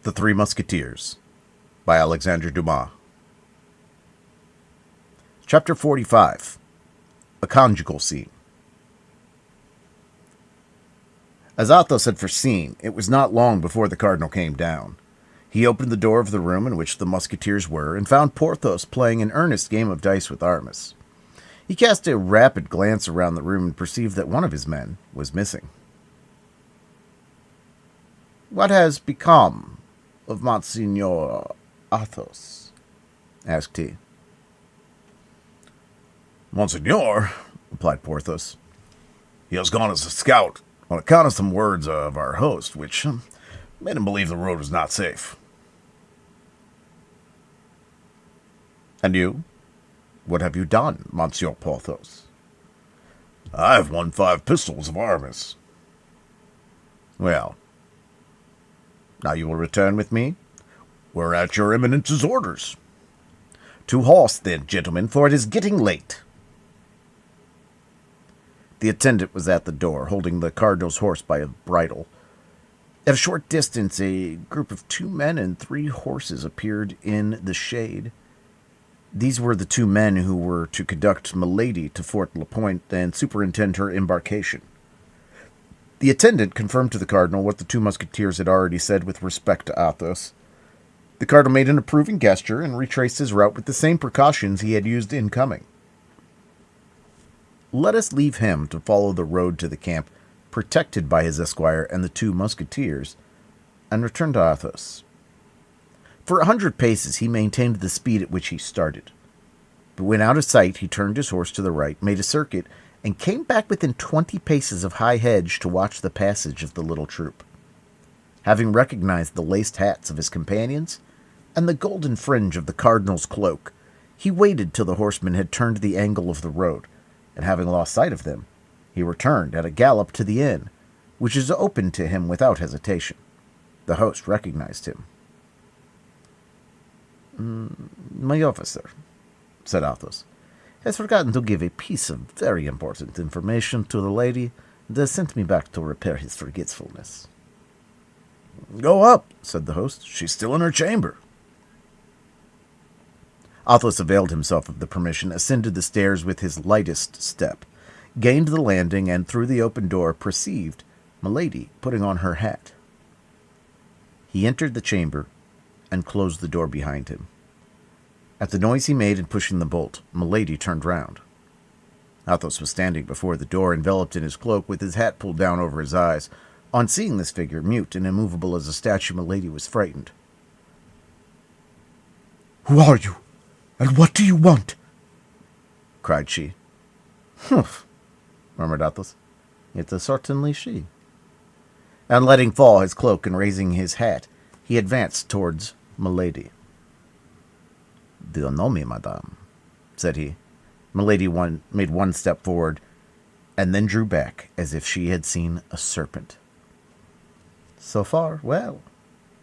The Three Musketeers by Alexandre Dumas. Chapter 45. A Conjugal Scene. As Athos had foreseen, it was not long before the cardinal came down. He opened the door of the room in which the musketeers were, and found Porthos playing an earnest game of dice with Aramis. He cast a rapid glance around the room and perceived that one of his men was missing. "What has become of Monseigneur Athos?" asked he. "Monseigneur," replied Porthos, "he has gone as a scout on account of some words of our host, which made him believe the road was not safe." "And you? What have you done, Monsieur Porthos?" "I have won 5 pistols of Aramis." "Well, now you will return with me?" "We're at your Eminence's orders." "To horse, then, gentlemen, for it is getting late." The attendant was at the door, holding the cardinal's horse by a bridle. At a short distance, a group of 2 men and 3 horses appeared in the shade. These were the 2 men who were to conduct Milady to Fort La Pointe and superintend her embarkation. The attendant confirmed to the cardinal what the 2 musketeers had already said with respect to Athos. The cardinal made an approving gesture and retraced his route with the same precautions he had used in coming. Let us leave him to follow the road to the camp, protected by his esquire and the 2 musketeers, and return to Athos. For 100 paces he maintained the speed at which he started. But when out of sight, he turned his horse to the right, made a circuit, and came back within 20 paces of High Hedge to watch the passage of the little troop. Having recognized the laced hats of his companions and the golden fringe of the cardinal's cloak, he waited till the horsemen had turned the angle of the road, and having lost sight of them, he returned at a gallop to the inn, which is opened to him without hesitation. The host recognized him. "My officer," said Athos, "has forgotten to give a piece of very important information to the lady and has sent me back to repair his forgetfulness." "Go up," said the host. "She's still in her chamber." Athos availed himself of the permission, ascended the stairs with his lightest step, gained the landing, and through the open door perceived Milady putting on her hat. He entered the chamber and closed the door behind him. At the noise he made in pushing the bolt, Milady turned round. Athos was standing before the door, enveloped in his cloak, with his hat pulled down over his eyes. On seeing this figure, mute and immovable as a statue, Milady was frightened. "Who are you, and what do you want?" cried she. "Humph," murmured Athos. "It is certainly she." And letting fall his cloak and raising his hat, he advanced towards Milady. "Do you know me, madame?" said he. Milady made 1 step forward, and then drew back as if she had seen a serpent. "So far, well,"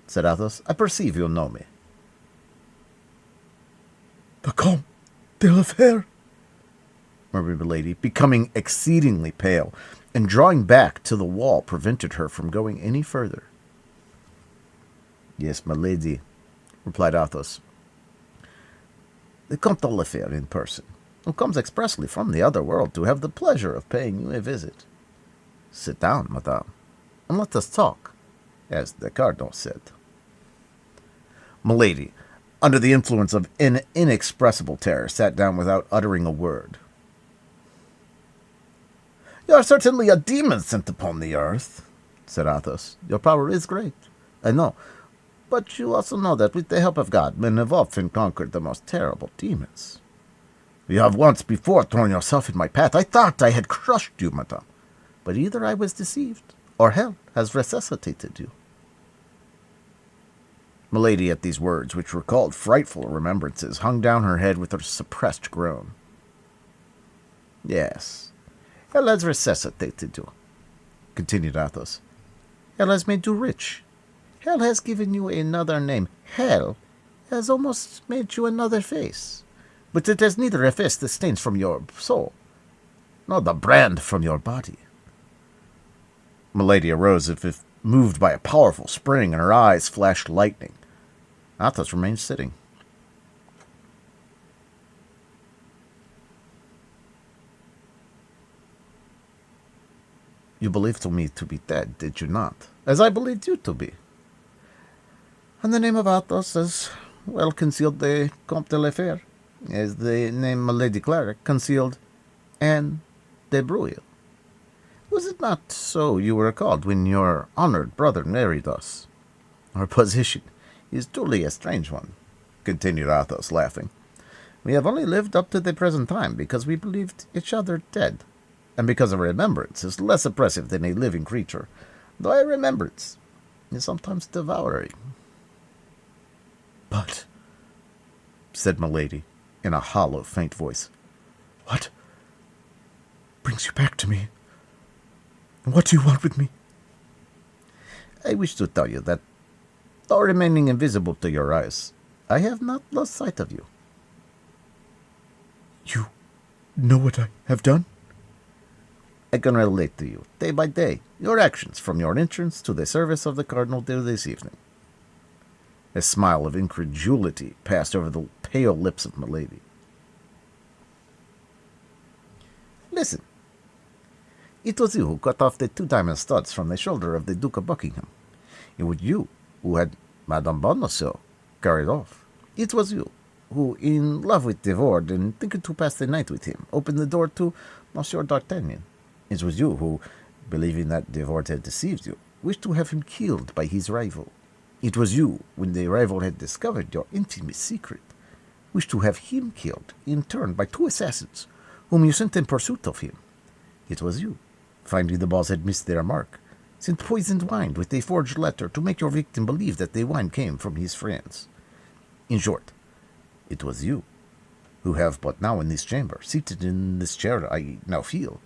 said Athos. "I perceive you know me." "The Comte de la Fère," murmured Milady, becoming exceedingly pale, and drawing back till the wall prevented her from going any further. "Yes, Milady," replied Athos. "The Comte de la Fère in person, who comes expressly from the other world to have the pleasure of paying you a visit. Sit down, madame, and let us talk, as the cardinal said." Milady, under the influence of an inexpressible terror, sat down without uttering a word. "You are certainly a demon sent upon the earth," said Athos. "Your power is great, I know, but you also know that with the help of God, men have often conquered the most terrible demons. You have once before thrown yourself in my path. I thought I had crushed you, madame, but either I was deceived, or hell has resuscitated you." Milady, at these words, which recalled frightful remembrances, hung down her head with a suppressed groan. "Yes, hell has resuscitated you," continued Athos. "Hell has made you rich. Hell has given you another name. Hell has almost made you another face. But it has neither effaced the stains from your soul, nor the brand from your body." Milady arose as if moved by a powerful spring, and her eyes flashed lightning. Athos remained sitting. You believed me to be dead, did you not? As I believed you to be. And the name of Athos as well concealed the Comte de la Fère, as the name of Lady Clara concealed Anne de Breuil. Was it not so you were called when your honored brother married us? Our position is truly a strange one, continued Athos, laughing. We have only lived up to the present time because we believed each other dead, and because a remembrance is less oppressive than a living creature, though a remembrance is sometimes devouring. But, said Milady, in a hollow, faint voice, what brings you back to me? And what do you want with me? I wish to tell you that, though remaining invisible to your eyes, I have not lost sight of you. You know what I have done? I can relate to you, day by day, your actions from your entrance to the service of the cardinal this evening. A smile of incredulity passed over the pale lips of Milady. Listen. It was you who cut off the 2 diamond studs from the shoulder of the Duke of Buckingham. It was you who had Madame Bonacieux carried off. It was you who, in love with De Wardes and thinking to pass the night with him, opened the door to Monsieur d'Artagnan. It was you who, believing that De Wardes had deceived you, wished to have him killed by his rival. It was you, when the rival had discovered your intimate secret, wished to have him killed, in turn, by 2 assassins, whom you sent in pursuit of him. It was you, finding the balls had missed their mark, sent poisoned wine with a forged letter to make your victim believe that the wine came from his friends. In short, it was you who have but now in this chamber, seated in this chair I now feel,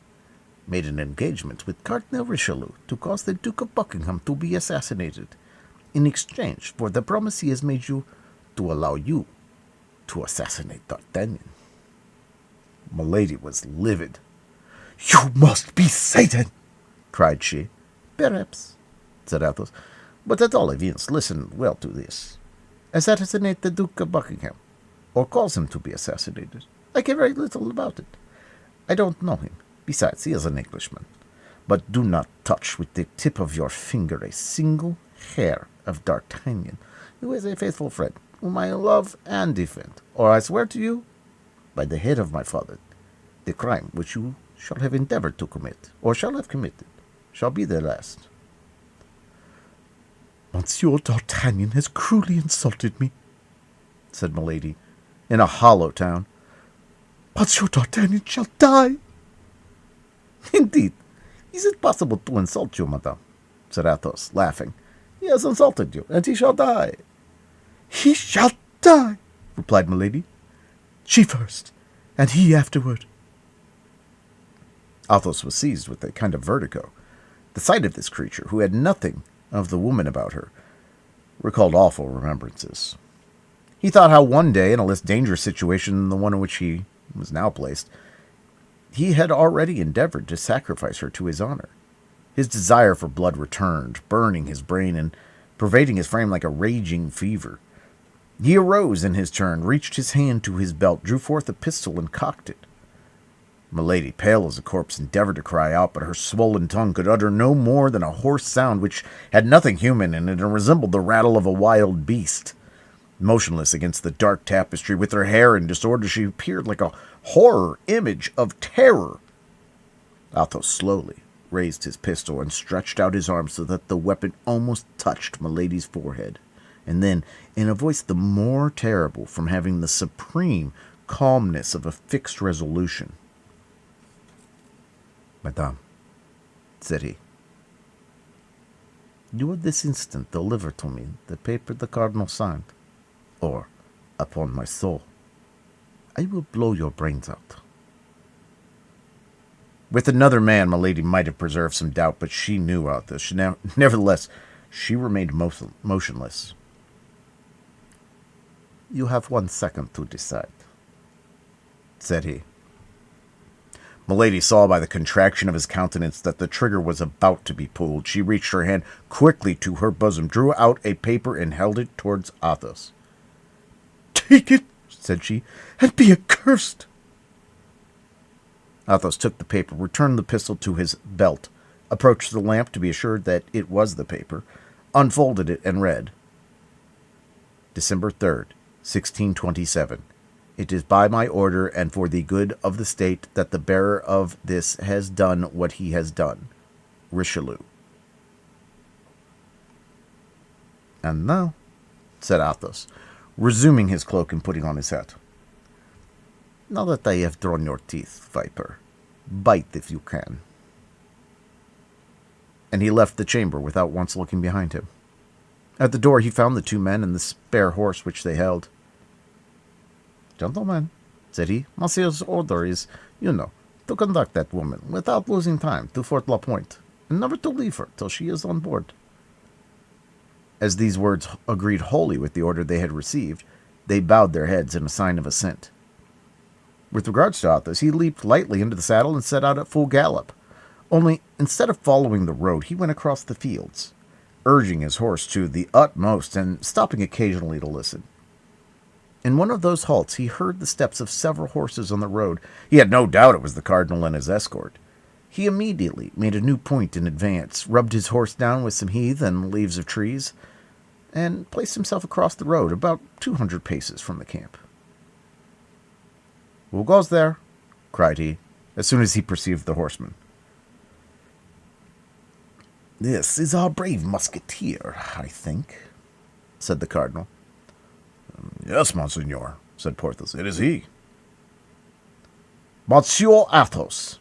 made an engagement with Cardinal Richelieu to cause the Duke of Buckingham to be assassinated, in exchange for the promise he has made you to allow you to assassinate D'Artagnan. Milady was livid. You must be Satan! Cried she. Perhaps, said Athos, but at all events listen well to this. Assassinate the Duke of Buckingham, or cause him to be assassinated. I care very little about it. I don't know him. Besides, he is an Englishman. But do not touch with the tip of your finger a single hair of D'Artagnan, who is a faithful friend, whom I love and defend, or I swear to you, by the head of my father, the crime which you shall have endeavored to commit, or shall have committed, shall be the last. Monsieur d'Artagnan has cruelly insulted me, said Milady, in a hollow tone. Monsieur d'Artagnan shall die. Indeed, is it possible to insult you, madame? Said Athos, laughing. He has insulted you, and he shall die. He shall die, replied Milady. She first, and he afterward. Athos was seized with a kind of vertigo. The sight of this creature, who had nothing of the woman about her, recalled awful remembrances. He thought how one day, in a less dangerous situation than the one in which he was now placed, he had already endeavored to sacrifice her to his honor. His desire for blood returned, burning his brain and pervading his frame like a raging fever. He arose in his turn, reached his hand to his belt, drew forth a pistol, and cocked it. Milady, pale as a corpse, endeavored to cry out, but her swollen tongue could utter no more than a hoarse sound which had nothing human in it and resembled the rattle of a wild beast. Motionless against the dark tapestry, with her hair in disorder, she appeared like a horror image of terror. Athos slowly raised his pistol and stretched out his arm so that the weapon almost touched Milady's forehead, and then, in a voice the more terrible from having the supreme calmness of a fixed resolution, "Madame," said he, "you will this instant deliver to me the paper the cardinal signed, or, upon my soul, I will blow your brains out." With another man, Milady might have preserved some doubt, but she knew Athos. Nevertheless, she remained motionless. "You have 1 second to decide," said he. Milady saw by the contraction of his countenance that the trigger was about to be pulled. She reached her hand quickly to her bosom, drew out a paper, and held it towards Athos. "Take it," said she, "and be accursed." Athos took the paper, returned the pistol to his belt, approached the lamp to be assured that it was the paper, unfolded it, and read, December 3rd, 1627. It is by my order and for the good of the state that the bearer of this has done what he has done. Richelieu. And now, said Athos, resuming his cloak and putting on his hat, now that I have drawn your teeth, viper, bite if you can. And he left the chamber without once looking behind him. At the door he found the two men and the spare horse which they held. "Gentlemen," said he, "Monsieur's order is, you know, to conduct that woman, without losing time, to Fort La Pointe, and never to leave her till she is on board." As these words agreed wholly with the order they had received, they bowed their heads in a sign of assent. With regards to Athos, he leaped lightly into the saddle and set out at full gallop. Only, instead of following the road, he went across the fields, urging his horse to the utmost and stopping occasionally to listen. In one of those halts, he heard the steps of several horses on the road. He had no doubt it was the cardinal and his escort. He immediately made a new point in advance, rubbed his horse down with some heath and leaves of trees, and placed himself across the road about 200 paces from the camp. "Who goes there?" cried he, as soon as he perceived the horseman. "This is our brave musketeer, I think," said the cardinal. "Yes, monseigneur," said Porthos, "it is he." "Monsieur Athos,"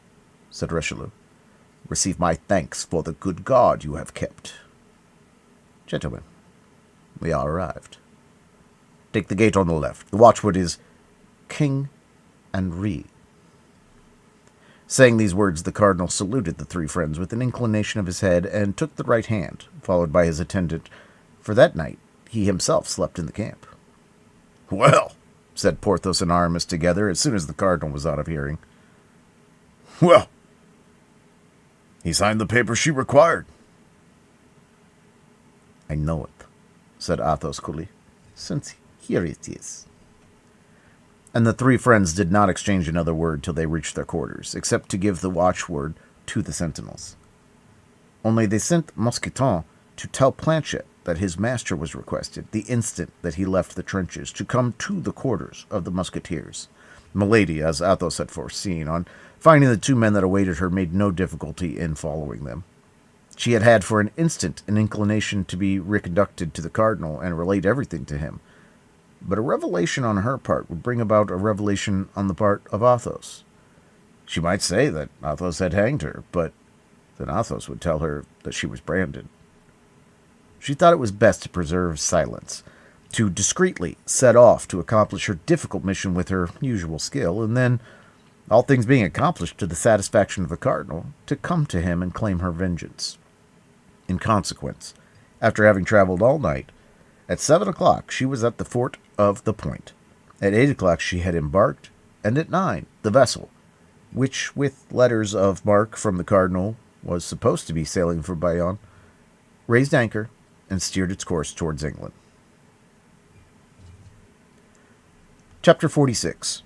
said Richelieu, "receive my thanks for the good guard you have kept. Gentlemen, we are arrived. Take the gate on the left. The watchword is King and Re." Saying these words, the cardinal saluted the three friends with an inclination of his head and took the right hand, followed by his attendant, for that night he himself slept in the camp. "Well," said Porthos and Aramis together as soon as the cardinal was out of hearing. "Well, he signed the paper she required." "I know it," said Athos coolly, "since here it is." And the three friends did not exchange another word till they reached their quarters, except to give the watchword to the sentinels. Only they sent Mousqueton to tell Planchet that his master was requested, the instant that he left the trenches, to come to the quarters of the Musketeers. Milady, as Athos had foreseen, on finding the two men that awaited her, made no difficulty in following them. She had had for an instant an inclination to be reconducted to the cardinal and relate everything to him, but a revelation on her part would bring about a revelation on the part of Athos. She might say that Athos had hanged her, but then Athos would tell her that she was branded. She thought it was best to preserve silence, to discreetly set off to accomplish her difficult mission with her usual skill, and then, all things being accomplished to the satisfaction of the cardinal, to come to him and claim her vengeance. In consequence, after having traveled all night, at 7 o'clock she was at the fort of the Point. At 8 o'clock she had embarked, and at 9 the vessel, which with letters of marque from the cardinal was supposed to be sailing for Bayonne, raised anchor and steered its course towards England. Chapter 46.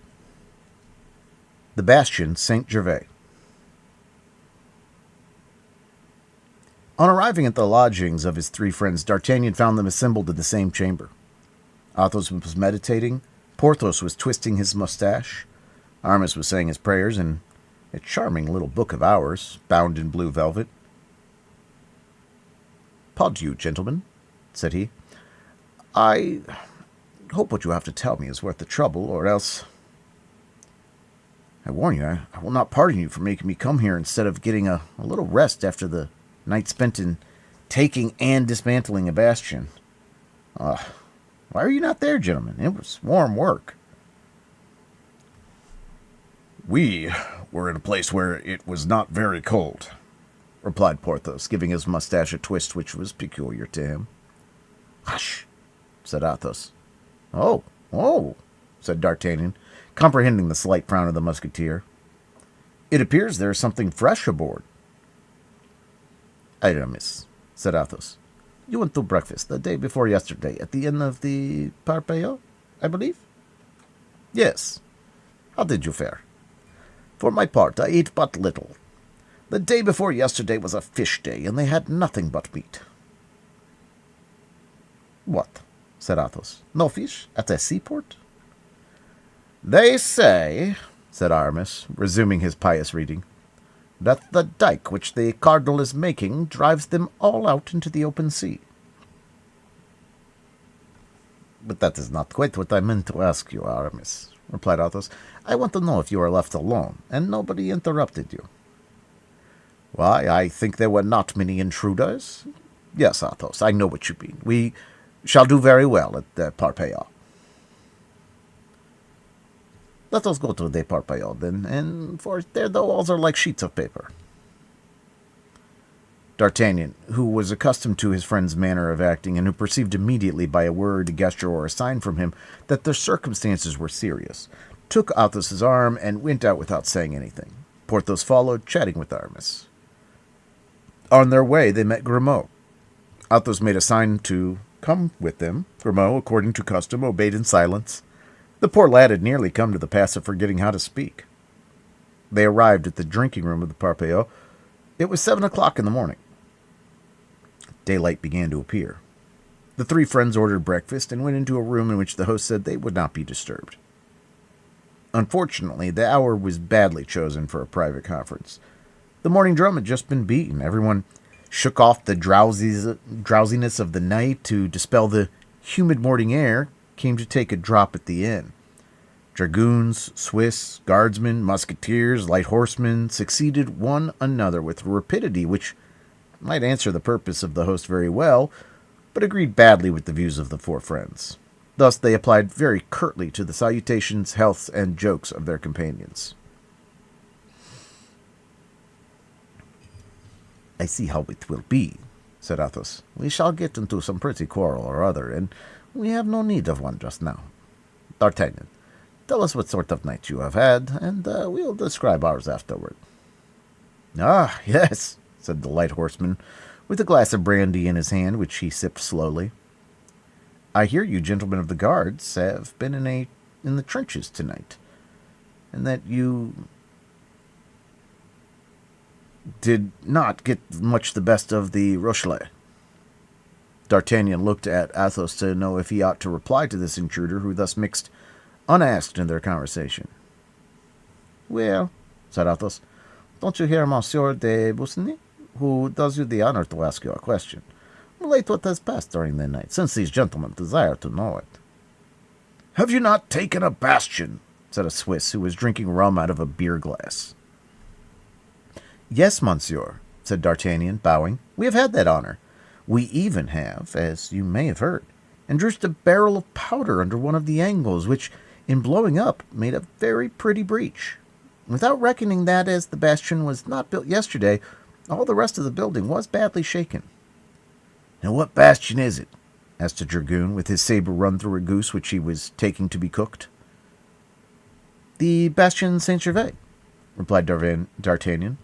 The Bastion, Saint-Gervais. On arriving at the lodgings of his three friends, D'Artagnan found them assembled in the same chamber. Athos was meditating, Porthos was twisting his mustache, Aramis was saying his prayers in a charming little book of hours, bound in blue velvet. "Pardieu, gentlemen," said he. "I hope what you have to tell me is worth the trouble, or else I warn you, I will not pardon you for making me come here instead of getting a little rest after the night spent in taking and dismantling a bastion. Why are you not there, gentlemen? It was warm work." "We were in a place where it was not very cold," replied Porthos, giving his mustache a twist which was peculiar to him. "Hush," said Athos. Oh, said D'Artagnan, comprehending the slight frown of the Musketeer. It appears there is something fresh aboard. Aramis, said Athos, you went to breakfast the day before yesterday at the inn of the Parpaillot, I believe? Yes. How did you fare? For my part, I ate but little. The day before yesterday was a fish day, and they had nothing but meat. What? Said Athos. No fish at a seaport? They say, said Aramis, resuming his pious reading, that the dike which the cardinal is making drives them all out into the open sea. But that is not quite what I meant to ask you, Aramis, replied Athos. I want to know if you are left alone, and nobody interrupted you. Why, I think there were not many intruders. Yes, Athos, I know what you mean. We shall do very well at the Parpaillot. Let us go to the Parpaillot, then, and for there the walls are like sheets of paper. D'Artagnan, who was accustomed to his friend's manner of acting, and who perceived immediately by a word, a gesture, or a sign from him that the circumstances were serious, took Athos's arm and went out without saying anything. Porthos followed, chatting with Aramis. On their way, they met Grimaud. Athos made a sign to come with them. Grimaud, according to custom, obeyed in silence. The poor lad had nearly come to the pass of forgetting how to speak. They arrived at the drinking room of the Parpaillot. It was 7 o'clock in the morning. Daylight began to appear. The three friends ordered breakfast and went into a room in which the host said they would not be disturbed. Unfortunately, the hour was badly chosen for a private conference. The morning drum had just been beaten. Everyone shook off the drowsiness of the night to dispel the humid morning air, came to take a drop at the inn. Dragoons, Swiss, guardsmen, musketeers, light horsemen succeeded one another with rapidity which might answer the purpose of the host very well, but agreed badly with the views of the four friends. Thus they applied very curtly to the salutations, healths, and jokes of their companions. I see how it will be, said Athos. We shall get into some pretty quarrel or other, and we have no need of one just now. D'Artagnan, tell us what sort of night you have had, and we'll describe ours afterward. Ah, yes, said the light horseman, with a glass of brandy in his hand, which he sipped slowly. I hear you gentlemen of the guards have been in the trenches tonight, and that you did not get much the best of the Rochelet. D'Artagnan looked at Athos to know if he ought to reply to this intruder, who thus mixed unasked in their conversation. Well, said Athos, don't you hear Monsieur de Busigny, who does you the honor to ask you a question? Relate what has passed during the night, since these gentlemen desire to know it. Have you not taken a bastion? Said a Swiss, who was drinking rum out of a beer glass. Yes, monsieur, said D'Artagnan, bowing. We have had that honor. We even have, as you may have heard, introduced a barrel of powder under one of the angles, which, in blowing up, made a very pretty breach. Without reckoning that, as the bastion was not built yesterday, all the rest of the building was badly shaken. Now what bastion is it? Asked a dragoon, with his saber run through a goose which he was taking to be cooked. The Bastion Saint-Gervais, replied D'Artagnan,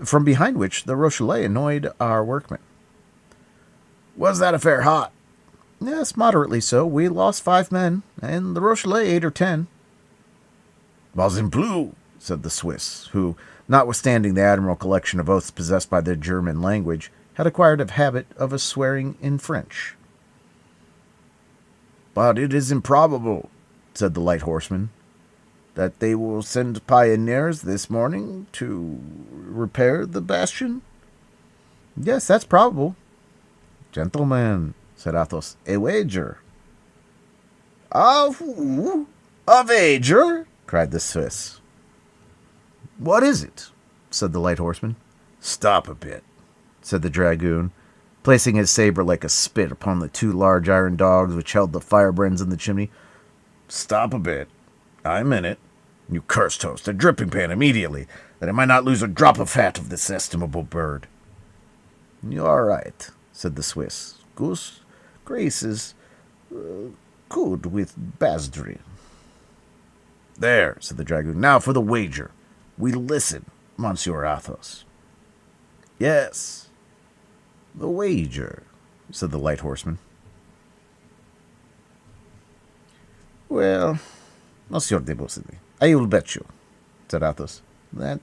from behind which the Rochelet annoyed our workmen. Was that affair hot? Yes, moderately so. We lost 5 men, and the Rochelet 8 or 10. Was in blue, said the Swiss, who, notwithstanding the admirable collection of oaths possessed by the German language, had acquired a habit of swearing in French. But it is improbable, said the light horseman, that they will send pioneers this morning to repair the bastion? Yes, that's probable. Gentlemen, said Athos, a wager. A wager? Cried the Swiss. What is it? Said the light horseman. Stop a bit, said the dragoon, placing his saber like a spit upon the 2 large iron dogs which held the firebrands in the chimney. Stop a bit. I'm in it. You cursed host, a dripping pan immediately, that I might not lose a drop of fat of this estimable bird. You are right, said the Swiss. Goose grace is good with basdry. There, said the dragoon. Now for the wager. We listen. Monsieur Athos. Yes. The wager, said the light horseman. Well, Monsieur de Bussy, I will bet you, said Athos, that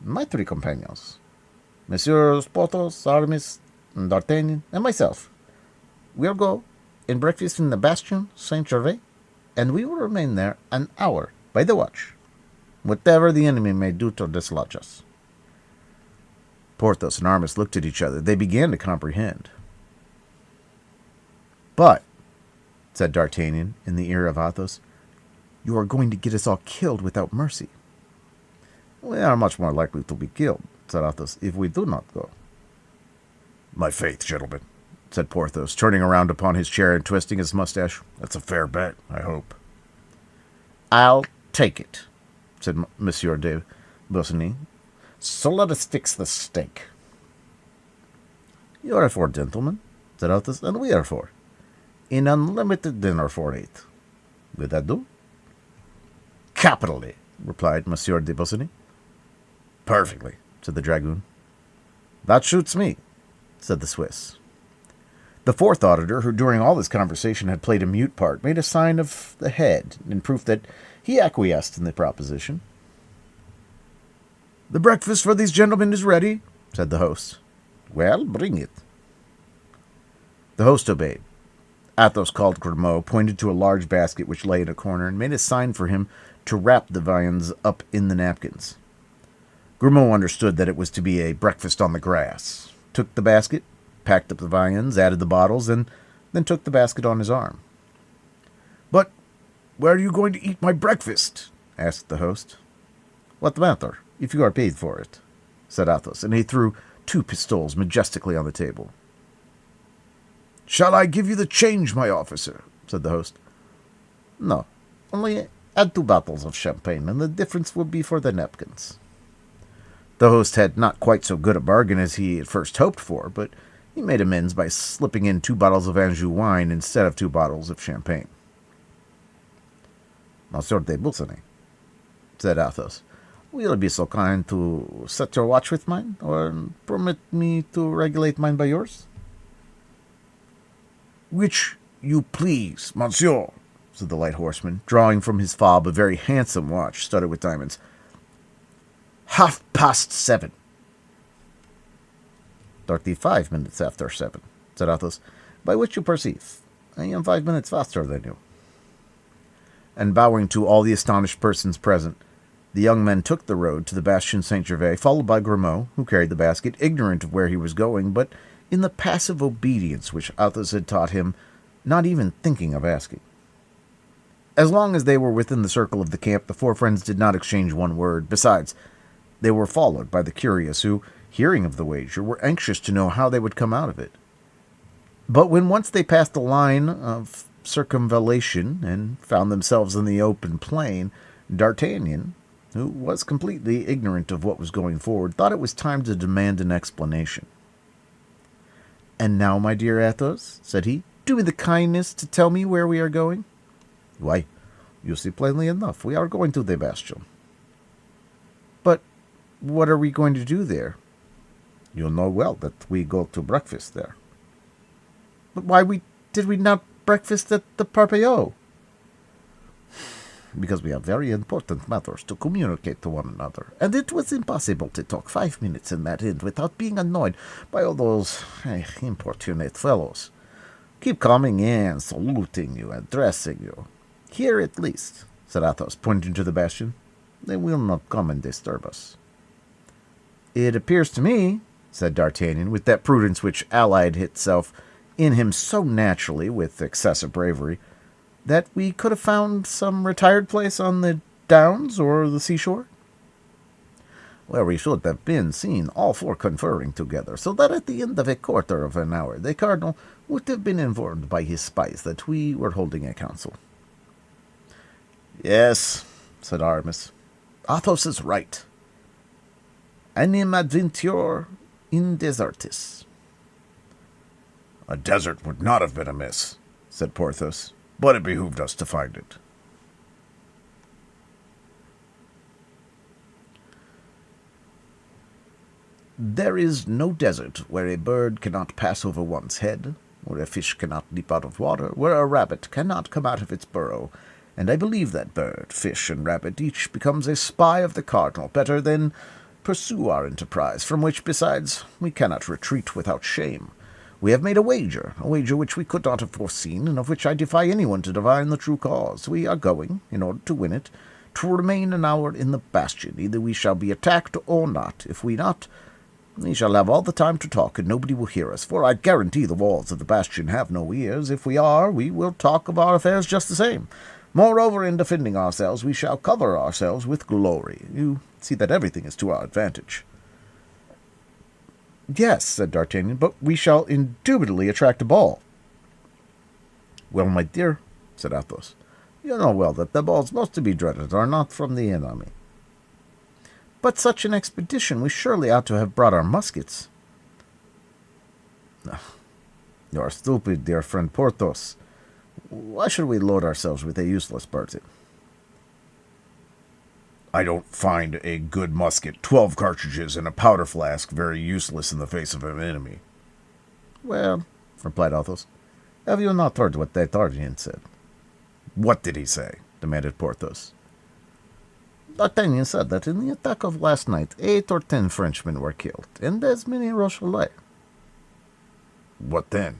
my three companions, Messieurs Porthos, Aramis, D'Artagnan, and myself, will go and breakfast in the Bastion, Saint-Gervais, and we will remain there an hour by the watch, whatever the enemy may do to dislodge us. Porthos and Aramis looked at each other. They began to comprehend. But, said D'Artagnan in the ear of Athos, you are going to get us all killed without mercy. We are much more likely to be killed, said Athos, if we do not go. My faith, gentlemen, said Porthos, turning around upon his chair and twisting his mustache. That's a fair bet, I hope. I'll take it, said Monsieur de Bussy. So let us fix the stake. You are for, gentlemen, said Athos, and we are for. An unlimited dinner for 8. Will that do? Capitally, replied Monsieur de Bussy. Perfectly, said the dragoon. That shoots me, said the Swiss. The fourth auditor, who during all this conversation had played a mute part, made a sign of the head in proof that he acquiesced in the proposition. The breakfast for these gentlemen is ready, said the host. Well, bring it. The host obeyed. Athos called Grimaud, pointed to a large basket which lay in a corner, and made a sign for him to wrap the viands up in the napkins. Grimaud understood that it was to be a breakfast on the grass, took the basket, packed up the viands, added the bottles, and then took the basket on his arm. But where are you going to eat my breakfast? Asked the host. What matter, if you are paid for it? Said Athos, and he threw 2 pistoles majestically on the table. Shall I give you the change, my officer? Said the host. No, only add 2 bottles of champagne, and the difference will be for the napkins. The host had not quite so good a bargain as he at first hoped for, but he made amends by slipping in 2 bottles of Anjou wine instead of 2 bottles of champagne. Monsieur de Bussy, said Athos, will you be so kind to set your watch with mine, or permit me to regulate mine by yours? Which you please, monsieur, said the light horseman, drawing from his fob a very handsome watch studded with diamonds. 7:30. 35 minutes after 7, said Athos, by which you perceive I am 5 minutes faster than you. And bowing to all the astonished persons present, the young men took the road to the Bastion Saint-Gervais, followed by Grimaud, who carried the basket, ignorant of where he was going, but in the passive obedience which Athos had taught him, not even thinking of asking. As long as they were within the circle of the camp, the 4 friends did not exchange one word. Besides, they were followed by the curious, who, hearing of the wager, were anxious to know how they would come out of it. But when once they passed the line of circumvallation and found themselves in the open plain, D'Artagnan, who was completely ignorant of what was going forward, thought it was time to demand an explanation. "And now, my dear Athos," said he, "do me the kindness to tell me where we are going." "Why, you see plainly enough, we are going to the Bastion." "But what are we going to do there?" "You know well that we go to breakfast there." "But why did we not breakfast at the Parpaillot?" "Because we have very important matters to communicate to one another, and it was impossible to talk 5 minutes in that inn without being annoyed by all those importunate fellows. Keep coming in, saluting you, addressing you. Here at least," said Athos, pointing to the Bastion, "they will not come and disturb us." "It appears to me," said D'Artagnan, with that prudence which allied itself in him so naturally with excessive bravery, "that we could have found some retired place on the downs or the seashore." "Where we should have been seen, all 4 conferring together, so that at the end of a quarter of an hour the cardinal would have been informed by his spies that we were holding a council." "Yes," said Aramis, "Athos is right. Anim adventure in desertis." "A desert would not have been amiss," said Porthos, "but it behooved us to find it." There is no desert where a bird cannot pass over one's head, where a fish cannot leap out of water, where a rabbit cannot come out of its burrow, and I believe that bird, fish, and rabbit each becomes a spy of the cardinal better than pursue our enterprise, from which, besides, we cannot retreat without shame. We have made a wager which we could not have foreseen, and of which I defy anyone to divine the true cause. We are going, in order to win it, to remain an hour in the Bastion. Either we shall be attacked or not. If we not, we shall have all the time to talk, and nobody will hear us, for I guarantee the walls of the Bastion have no ears. If we are, we will talk of our affairs just the same. Moreover, in defending ourselves, we shall cover ourselves with glory. You see that everything is to our advantage. Yes, said D'Artagnan, but we shall indubitably attract a ball. Well, my dear, said Athos, you know well that the balls most to be dreaded are not from the enemy. But such an expedition we surely ought to have brought our muskets. You are stupid, dear friend Porthos. Why should we load ourselves with a useless burden? I don't find a good musket, 12 cartridges, and a powder flask very useless in the face of an enemy. Well, replied Athos, have you not heard what D'Artagnan said? What did he say? Demanded Porthos. D'Artagnan said that in the attack of last night, 8 or 10 Frenchmen were killed, and as many Rochellais. What then?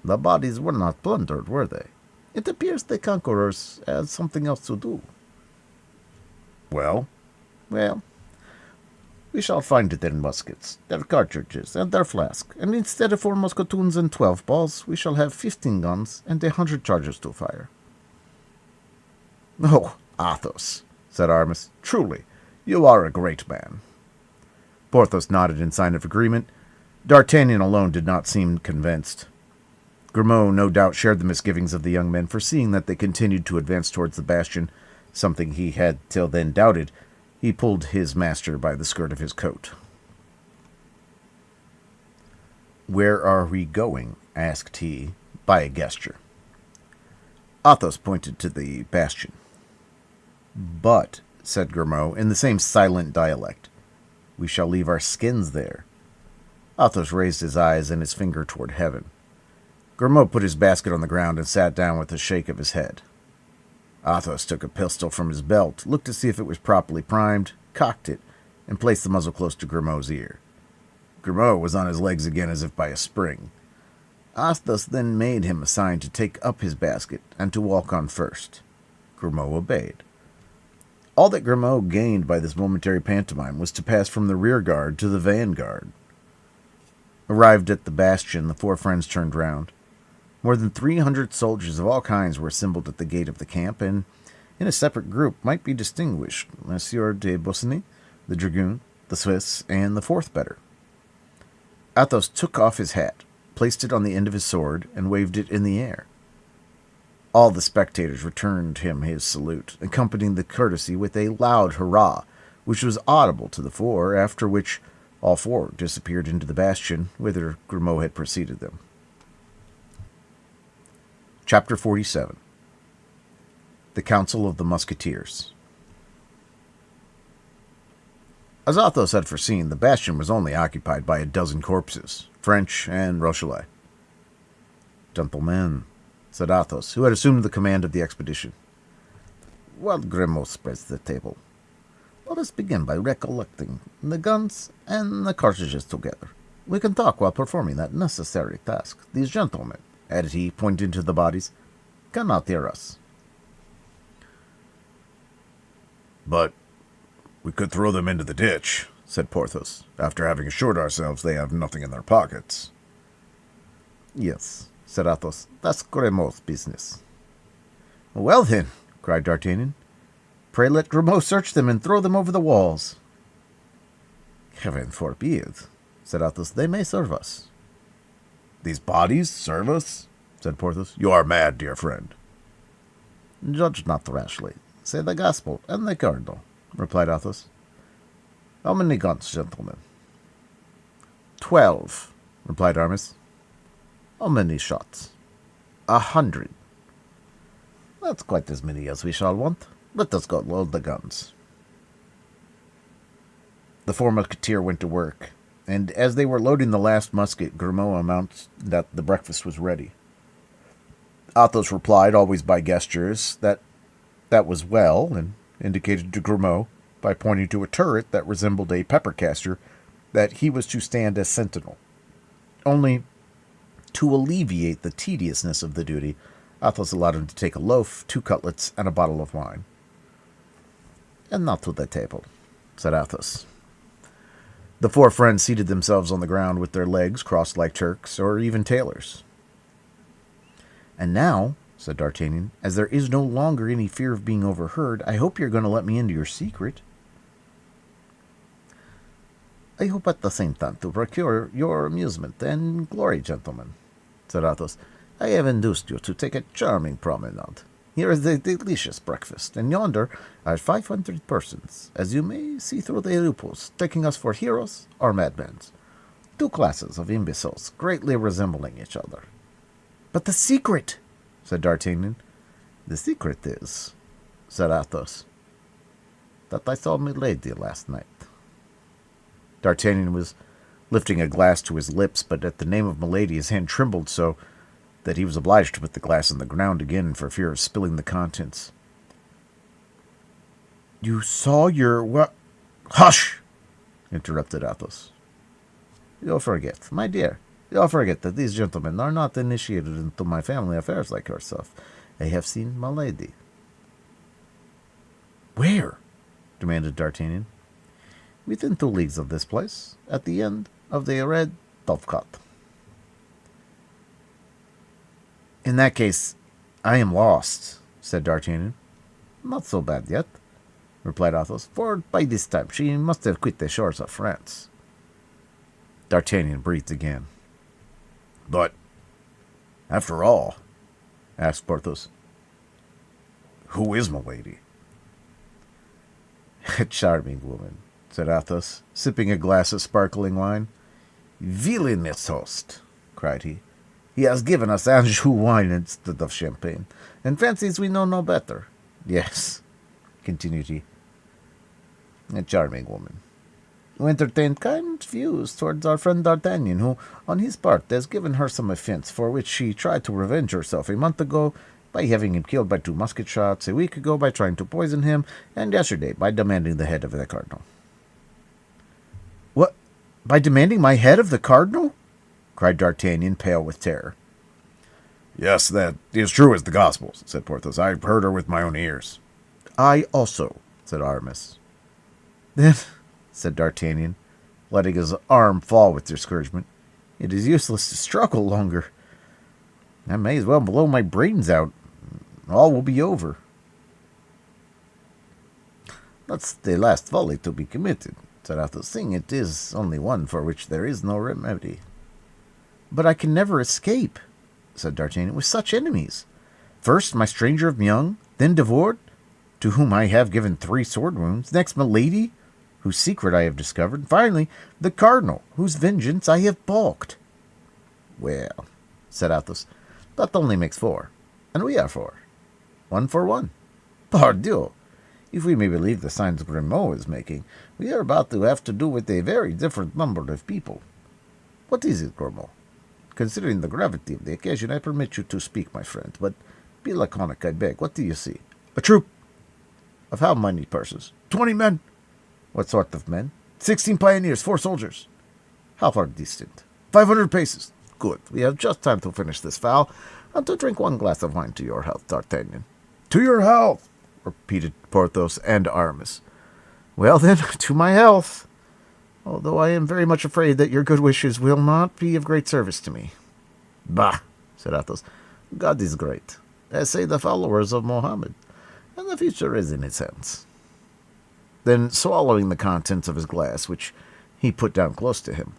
The bodies were not plundered, were they? It appears the conquerors had something else to do. Well? Well, we shall find their muskets, their cartridges, and their flask, and instead of 4 musketoons and 12 balls, we shall have 15 guns and 100 charges to fire. Oh, Athos, said Aramis, truly, you are a great man. Porthos nodded in sign of agreement. D'Artagnan alone did not seem convinced. Grimaud no doubt shared the misgivings of the young men, foreseeing that they continued to advance towards the Bastion, something he had till then doubted. He pulled his master by the skirt of his coat. "Where are we going?" asked he, by a gesture. Athos pointed to the Bastion. "But," said Grimaud, in the same silent dialect, "we shall leave our skins there." Athos raised his eyes and his finger toward heaven. Grimaud put his basket on the ground and sat down with a shake of his head. Athos took a pistol from his belt, looked to see if it was properly primed, cocked it, and placed the muzzle close to Grimaud's ear. Grimaud was on his legs again as if by a spring. Athos then made him a sign to take up his basket and to walk on first. Grimaud obeyed. All that Grimaud gained by this momentary pantomime was to pass from the rear guard to the vanguard. Arrived at the Bastion, the 4 friends turned round. More than 300 soldiers of all kinds were assembled at the gate of the camp, and in a separate group might be distinguished Monsieur de Busigny, the dragoon, the Swiss, and the 4th better. Athos took off his hat, placed it on the end of his sword, and waved it in the air. All the spectators returned him his salute, accompanying the courtesy with a loud hurrah, which was audible to the 4, after which all 4 disappeared into the Bastion, whither Grimaud had preceded them. Chapter 47. The Council of the Musketeers. As Athos had foreseen, the Bastion was only occupied by a dozen corpses, French and Rochellais. "Gentlemen," said Athos, who had assumed the command of the expedition, while Grimaud spreads the table, "let us begin by recollecting the guns and the cartridges together. We can talk while performing that necessary task. These gentlemen," added he, pointing to the bodies, "cannot hear us." "But we could throw them into the ditch," said Porthos, "after having assured ourselves they have nothing in their pockets." "Yes," said Athos, "that's Grimaud's business." "Well, then," cried D'Artagnan, "pray let Grimaud search them and throw them over the walls." "Heaven forbid," said Athos, "they may serve us." "These bodies serve us?" said Porthos. "You are mad, dear friend." "Judge not rashly. Say the gospel and the cardinal," replied Athos. "How many guns, gentlemen?" 12, replied Aramis. "How many shots?" 100. "That's quite as many as we shall want. Let us go load the guns." The four musketeers went to work, and as they were loading the last musket, Grimaud announced that the breakfast was ready. Athos replied, always by gestures, that was well, and indicated to Grimaud, by pointing to a turret that resembled a pepper caster, that he was to stand as sentinel. Only, to alleviate the tediousness of the duty, Athos allowed him to take a loaf, 2 cutlets, and a bottle of wine. And now to the table, said Athos. The four friends seated themselves on the ground with their legs crossed like Turks, or even tailors. And now, said D'Artagnan, as there is no longer any fear of being overheard, I hope you're going to let me into your secret. I hope at the same time to procure your amusement and glory, gentlemen, said Athos. I have induced you to take a charming promenade. Here is a delicious breakfast, and yonder are 500 persons, as you may see through the loopholes, taking us for heroes or madmen. 2 classes of imbeciles, greatly resembling each other. But the secret, said D'Artagnan. The secret is, said Athos, that I saw Milady last night. D'Artagnan was lifting a glass to his lips, but at the name of Milady his hand trembled so that he was obliged to put the glass on the ground again for fear of spilling the contents. You saw your what? Hush! Interrupted Athos. You'll forget, my dear, you'll forget that these gentlemen are not initiated into my family affairs like yourself. I have seen Milady. Where? Demanded D'Artagnan. Within 2 leagues of this place, at the end of the Red Dovecot. In that case, I am lost, said D'Artagnan. Not so bad yet, replied Athos, for by this time she must have quit the shores of France. D'Artagnan breathed again. But, after all, asked Porthos, who is Milady? A charming woman, said Athos, sipping a glass of sparkling wine. Villainous host, cried he. He has given us Anjou wine instead of champagne, and fancies we know no better. Yes, continued he, a charming woman, who entertained kind views towards our friend D'Artagnan, who, on his part, has given her some offence, for which she tried to revenge herself a month ago by having him killed by 2 musket shots, a week ago by trying to poison him, and yesterday by demanding the head of the cardinal. What? By demanding my head of the cardinal? Cried D'Artagnan, pale with terror. Yes, that is true as the Gospels, said Porthos. I heard her with my own ears. I also, said Aramis. Then, said D'Artagnan, letting his arm fall with discouragement, it is useless to struggle longer. I may as well blow my brains out. All will be over. That's the last folly to be committed, said Athos, seeing it is only one for which there is no remedy. But I can never escape, said D'Artagnan, with such enemies. First, my stranger of Meung, then De Wardes, to whom I have given 3 sword wounds, next Milady, whose secret I have discovered, and finally the cardinal, whose vengeance I have balked. Well, said Athos, that only makes 4, and we are 4. 1 for 1. Pardieu! If we may believe the signs Grimaud is making, we are about to have to do with a very different number of people. What is it, Grimaud? Considering the gravity of the occasion, I permit you to speak, my friend, but be laconic, I beg. What do you see? A troop. Of how many persons? 20 men. What sort of men? 16 pioneers, 4 soldiers. How far distant? 500 paces. Good. We have just time to finish this fowl, and to drink 1 glass of wine to your health, D'Artagnan. To your health, repeated Porthos and Aramis. Well then, to my health. Although I am very much afraid that your good wishes will not be of great service to me. Bah, said Athos. God is great, as say the followers of Mohammed, and the future is in his hands. Then, swallowing the contents of his glass, which he put down close to him,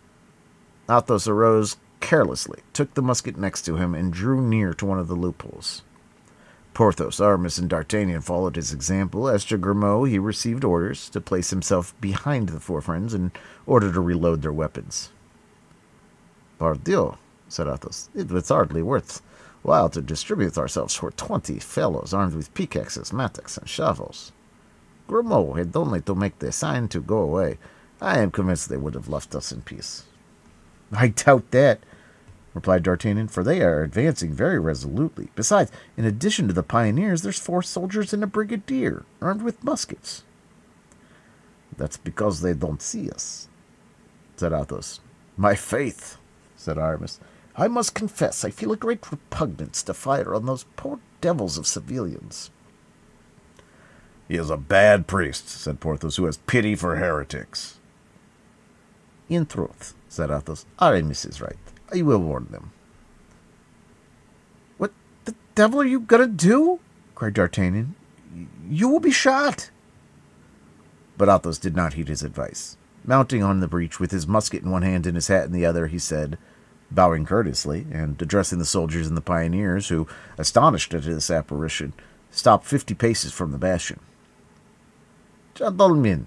Athos arose carelessly, took the musket next to him, and drew near to one of the loopholes. Porthos, Aramis, and D'Artagnan followed his example. As to Grimaud, he received orders to place himself behind the 4 friends in order to reload their weapons. Pardieu, said Athos, it was hardly worth while to distribute ourselves for 20 fellows armed with pickaxes, mattocks, and shovels. Grimaud had only to make the sign to go away. I am convinced they would have left us in peace. I doubt that, replied D'Artagnan, for they are advancing very resolutely. Besides, in addition to the pioneers, there's 4 soldiers and a brigadier, armed with muskets. That's because they don't see us, said Athos. My faith, said Aramis, I must confess I feel a great repugnance to fire on those poor devils of civilians. He is a bad priest, said Porthos, who has pity for heretics. In truth, said Athos, Aramis is right. I will warn them. What the devil are you going to do? Cried D'Artagnan. You will be shot. But Athos did not heed his advice. Mounting on the breach with his musket in one hand and his hat in the other, he said, bowing courteously, and addressing the soldiers and the pioneers, who, astonished at this apparition, stopped 50 paces from the bastion. Gentlemen,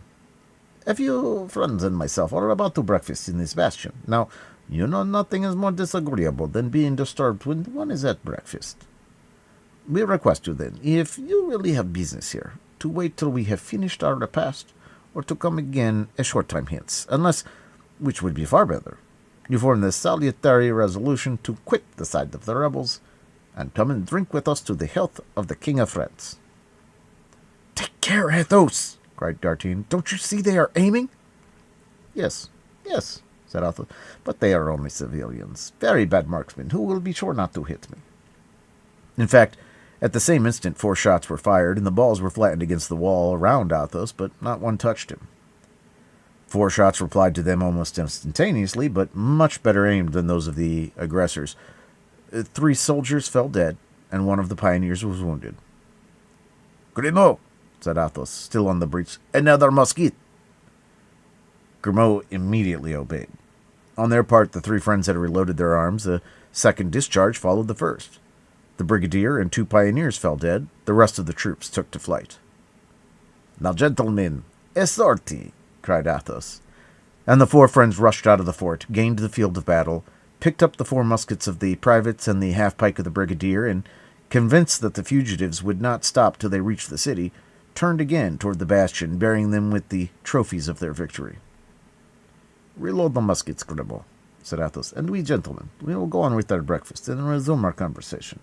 a few friends and myself are about to breakfast in this bastion. Now, you know nothing is more disagreeable than being disturbed when one is at breakfast. We request you then, if you really have business here, to wait till we have finished our repast, or to come again a short time hence, unless, which would be far better, you form the salutary resolution to quit the side of the rebels, and come and drink with us to the health of the King of France. Take care, Athos, cried D'Artagnan. Don't you see they are aiming? Yes, said Athos, but they are only civilians, very bad marksmen, who will be sure not to hit me. In fact, at the same instant 4 shots were fired, and the balls were flattened against the wall around Athos, but not one touched him. 4 shots replied to them almost instantaneously, but much better aimed than those of the aggressors. 3 soldiers fell dead, and 1 of the pioneers was wounded. Grimaud, said Athos, still on the breach, another musket. Grimaud immediately obeyed. On their part, the 3 friends had reloaded their arms. A second discharge followed the first. The brigadier and 2 pioneers fell dead. The rest of the troops took to flight. Now, gentlemen, a sortie, cried Athos. And the 4 friends rushed out of the fort, gained the field of battle, picked up the 4 muskets of the privates and the half-pike of the brigadier, and, convinced that the fugitives would not stop till they reached the city, turned again toward the bastion, bearing them with the trophies of their victory. Reload the muskets, Grimaud, said Athos, and we, gentlemen, we will go on with our breakfast and resume our conversation.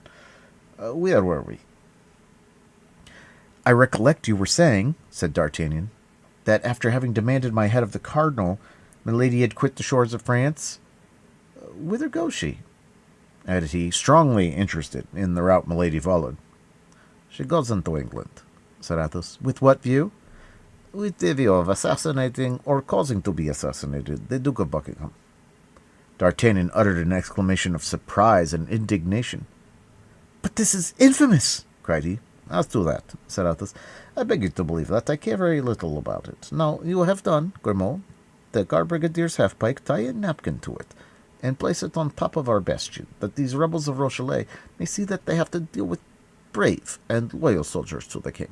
Where were we? I recollect you were saying, said D'Artagnan, that after having demanded my head of the cardinal, Milady had quit the shores of France. Whither goes she? Added he, strongly interested in the route Milady followed. She goes into England, said Athos. With what view? With the view of assassinating or causing to be assassinated the Duke of Buckingham. D'Artagnan uttered an exclamation of surprise and indignation. But this is infamous, cried he. As to that, said Athos, I beg you to believe that I care very little about it. Now, you have done, Grimaud. Take our brigadier's half-pike, tie a napkin to it, and place it on top of our bastion, that these rebels of Rochelle may see that they have to deal with brave and loyal soldiers to the king.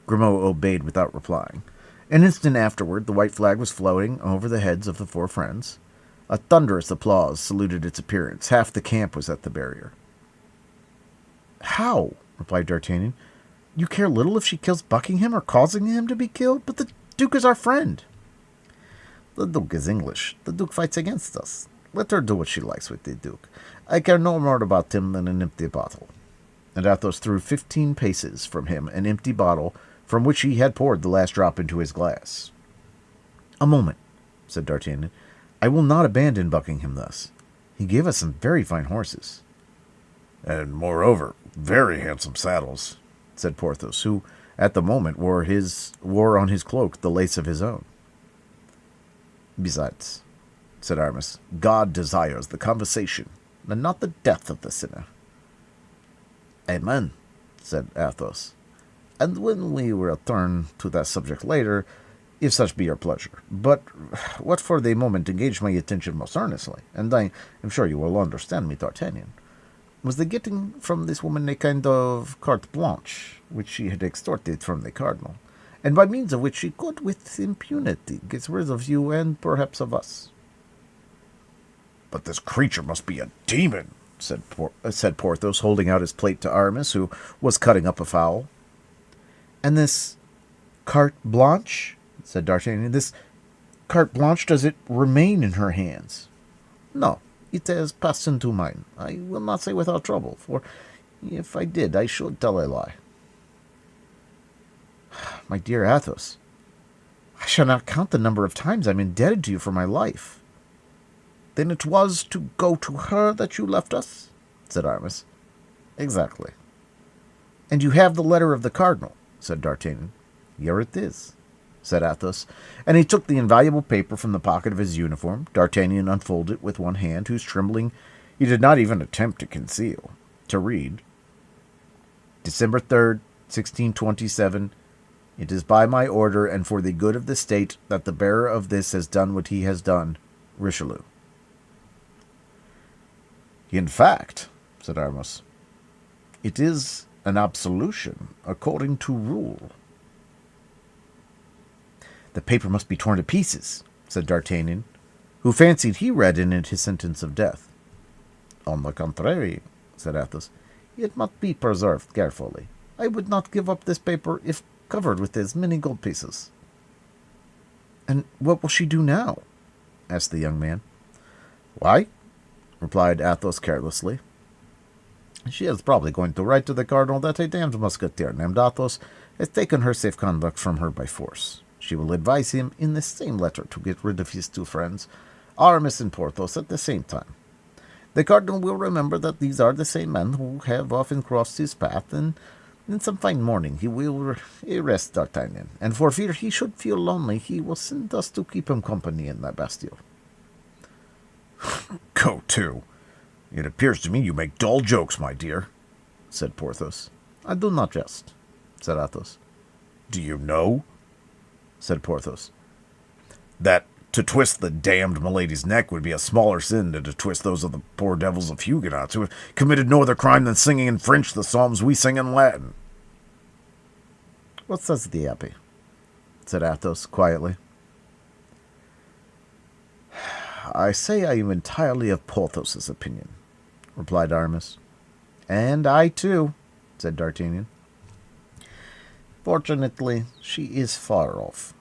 Grimaud obeyed without replying. An instant afterward, the white flag was floating over the heads of the 4 friends. A thunderous applause saluted its appearance. Half the camp was at the barrier. How? Replied D'Artagnan. You care little if she kills Buckingham or causing him to be killed, but the Duke is our friend. The Duke is English. The Duke fights against us. Let her do what she likes with the Duke. I care no more about him than an empty bottle. And Athos threw 15 paces from him an empty bottle from which he had poured the last drop into his glass. A moment, said D'Artagnan. I will not abandon Buckingham thus. He gave us some very fine horses. And, moreover, very handsome saddles, said Porthos, who, at the moment, wore on his cloak the lace of his own. Besides, said Aramis, God desires the conversation, and not the death of the sinner. Amen, said Athos. And when we return to that subject later, if such be your pleasure. But what for the moment engaged my attention most earnestly, and I am sure you will understand me, D'Artagnan, was the getting from this woman a kind of carte blanche, which she had extorted from the cardinal, and by means of which she could with impunity get rid of you and perhaps of us. But this creature must be a demon, said Porthos, holding out his plate to Aramis, who was cutting up a fowl. And this carte blanche, said D'Artagnan, this carte blanche does it remain in her hands? No, it has passed into mine. I will not say without trouble, for if I did, I should tell a lie. My dear Athos, I shall not count the number of times I'm indebted to you for my life. Then it was to go to her that you left us? Said Aramis. Exactly. And you have the letter of the cardinal, said D'Artagnan. Here it is, said Athos, and he took the invaluable paper from the pocket of his uniform. D'Artagnan unfolded it with one hand, whose trembling he did not even attempt to conceal, to read. December 3rd, 1627. It is by my order and for the good of the state that the bearer of this has done what he has done. Richelieu. In fact, said Aramis, it is an absolution according to rule. The paper must be torn to pieces, said D'Artagnan, who fancied he read in it his sentence of death. On the contrary, said Athos, it must be preserved carefully. I would not give up this paper if covered with as many gold pieces. And what will she do now? Asked the young man. Why? Replied Athos carelessly. She is probably going to write to the cardinal that a damned musketeer named Athos has taken her safe conduct from her by force. She will advise him in the same letter to get rid of his two friends, Aramis and Porthos, at the same time. The cardinal will remember that these are the same men who have often crossed his path, and in some fine morning he will arrest D'Artagnan, and for fear he should feel lonely, he will send us to keep him company in the Bastion. Go to. It appears to me you make dull jokes, my dear, said Porthos. I do not jest, said Athos. Do you know, said Porthos, that to twist the damned milady's neck would be a smaller sin than to twist those of the poor devils of Huguenots who have committed no other crime than singing in French the psalms we sing in Latin? What says the abbé? Said Athos quietly. I say I am entirely of Porthos's opinion, replied Aramis. And I too, said D'Artagnan. Fortunately, she is far off.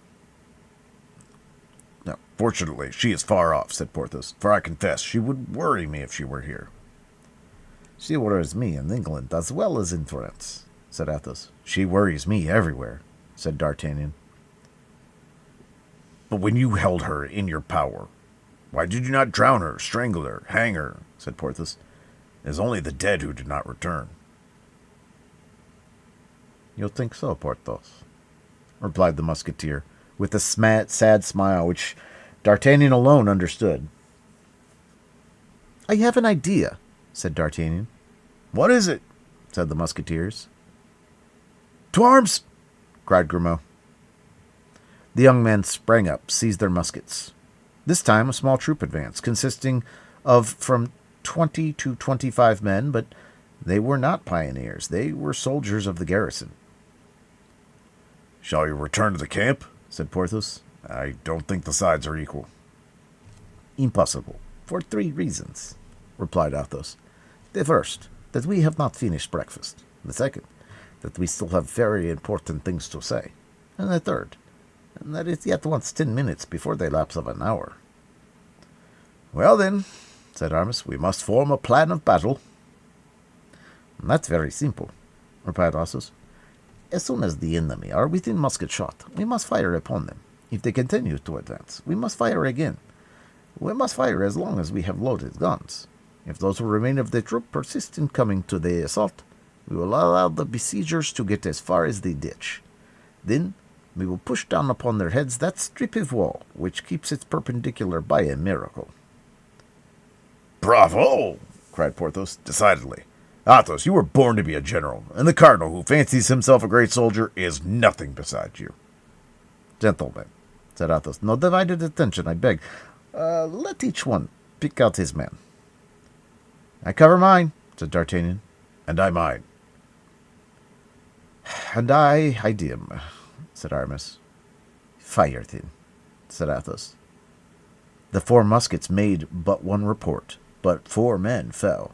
No, fortunately, she is far off, said Porthos, for I confess she would worry me if she were here. She worries me in England as well as in France, said Athos. She worries me everywhere, said D'Artagnan. But when you held her in your power, why did you not drown her, strangle her, hang her? Said Porthos. It is only the dead who do not return. You think so, Porthos? Replied the Musketeer, with a sad smile which D'Artagnan alone understood. I have an idea, said D'Artagnan. What is it? Said the Musketeers. To arms! Cried Grimaud. The young men sprang up, seized their muskets. This time a small troop advanced, consisting of from 20 to 25 men, but they were not pioneers. They were soldiers of the garrison. Shall we return to the camp? Said Porthos. I don't think the sides are equal. Impossible, for 3 reasons, replied Athos. The first, that we have not finished breakfast. The second, that we still have very important things to say. And the third, and that it yet wants 10 minutes before the lapse of an hour. Well then, said Aramis, we must form a plan of battle. That's very simple, replied Athos. As soon as the enemy are within musket shot, we must fire upon them. If they continue to advance, we must fire again. We must fire as long as we have loaded guns. If those who remain of the troop persist in coming to the assault, we will allow the besiegers to get as far as the ditch. Then we will push down upon their heads that strip of wall which keeps it perpendicular by a miracle. Bravo! Cried Porthos, decidedly. Athos, you were born to be a general, and the cardinal, who fancies himself a great soldier, is nothing beside you. Gentlemen, said Athos, no divided attention, I beg. Let each one pick out his man. I cover mine, said D'Artagnan. And I mine. And I dim, said Aramis. Fire, then, said Athos. The 4 muskets made but one report, but 4 men fell.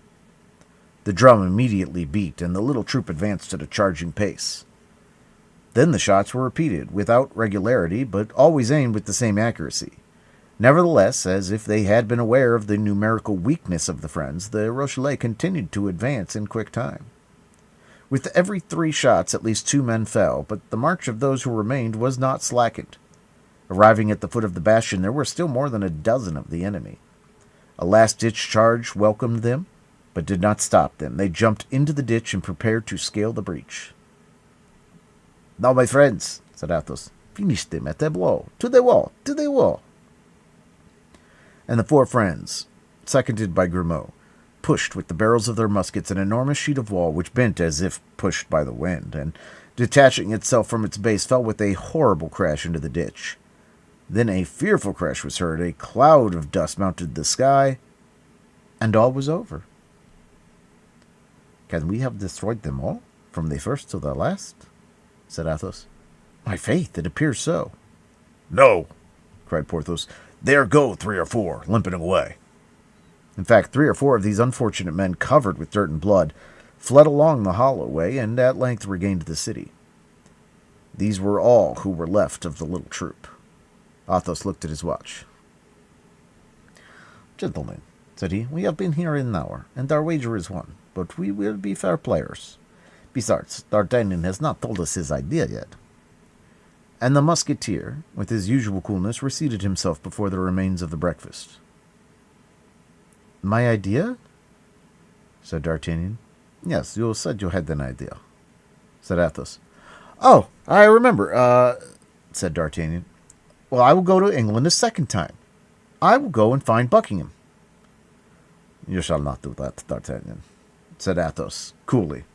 The drum immediately beat, and the little troop advanced at a charging pace. Then the shots were repeated, without regularity, but always aimed with the same accuracy. Nevertheless, as if they had been aware of the numerical weakness of the friends, the Rochellais continued to advance in quick time. With every 3 shots, at least 2 men fell, but the march of those who remained was not slackened. Arriving at the foot of the bastion, there were still more than a dozen of the enemy. A last-ditch charge welcomed them, but did not stop them. They jumped into the ditch and prepared to scale the breach. "Now, my friends," said Athos, "finish them at a blow. To the wall! To the wall!" And the 4 friends, seconded by Grimaud, pushed with the barrels of their muskets an enormous sheet of wall which bent as if pushed by the wind, and, detaching itself from its base, fell with a horrible crash into the ditch. Then a fearful crash was heard, a cloud of dust mounted the sky, and all was over. "Can we have destroyed them all, from the first to the last?" said Athos. "My faith, it appears so." "No," cried Porthos. "there go 3 or 4, limping away." In fact, 3 or 4 of these unfortunate men, covered with dirt and blood, fled along the hollow way, and at length regained the city. These were all who were left of the little troop. Athos looked at his watch. "Gentlemen," said he, "we have been here an hour, and our wager is won, but we will be fair players. Besides, D'Artagnan has not told us his idea yet." And the Musketeer, with his usual coolness, reseated himself before the remains of the breakfast. "My idea?" said D'Artagnan. "Yes, you said you had an idea," said Athos. "Oh, I remember, said D'Artagnan. "Well, I will go to England a second time. I will go and find Buckingham." "You shall not do that, D'Artagnan," said Athos, coolly.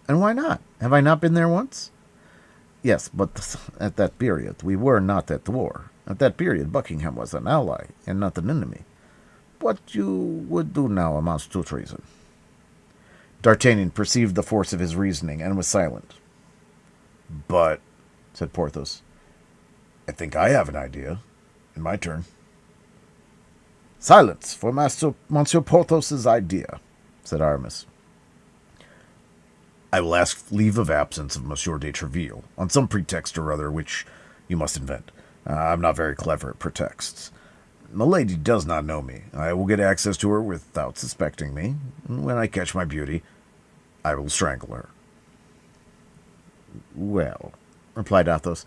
"And why not? Have I not been there once?" "Yes, but at that period we were not at war. At that period Buckingham was an ally, and not an enemy. What you would do now amounts to treason." D'Artagnan perceived the force of his reasoning, and was silent. "But," said Porthos, "I think I have an idea. In my turn." "Silence for Monsieur Porthos's idea," said Aramis. "I will ask leave of absence of Monsieur de Tréville, on some pretext or other which you must invent. I'm not very clever at pretexts. Milady does not know me. I will get access to her without suspecting me, and when I catch my beauty, I will strangle her." "Well," replied Athos,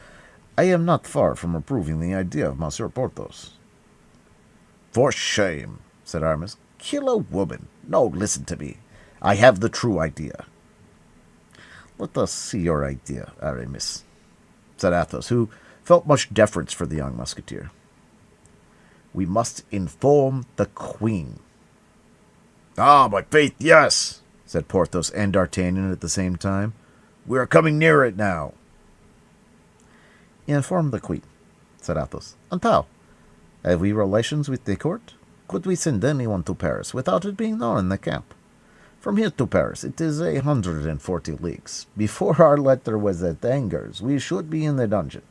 "I am not far from approving the idea of Monsieur Porthos." "For shame," said Aramis. "Kill a woman? No, listen to me. I have the true idea." "Let us see your idea, Aramis," said Athos, who felt much deference for the young musketeer. "We must inform the queen." "Ah, my faith, yes," said Porthos and D'Artagnan at the same time. "We are coming near it now." "Inform the queen," said Athos. "And how? Have we relations with the court? Could we send anyone to Paris without it being known in the camp? From here to Paris it is 140 leagues. Before our letter was at Angers, we should be in the dungeon."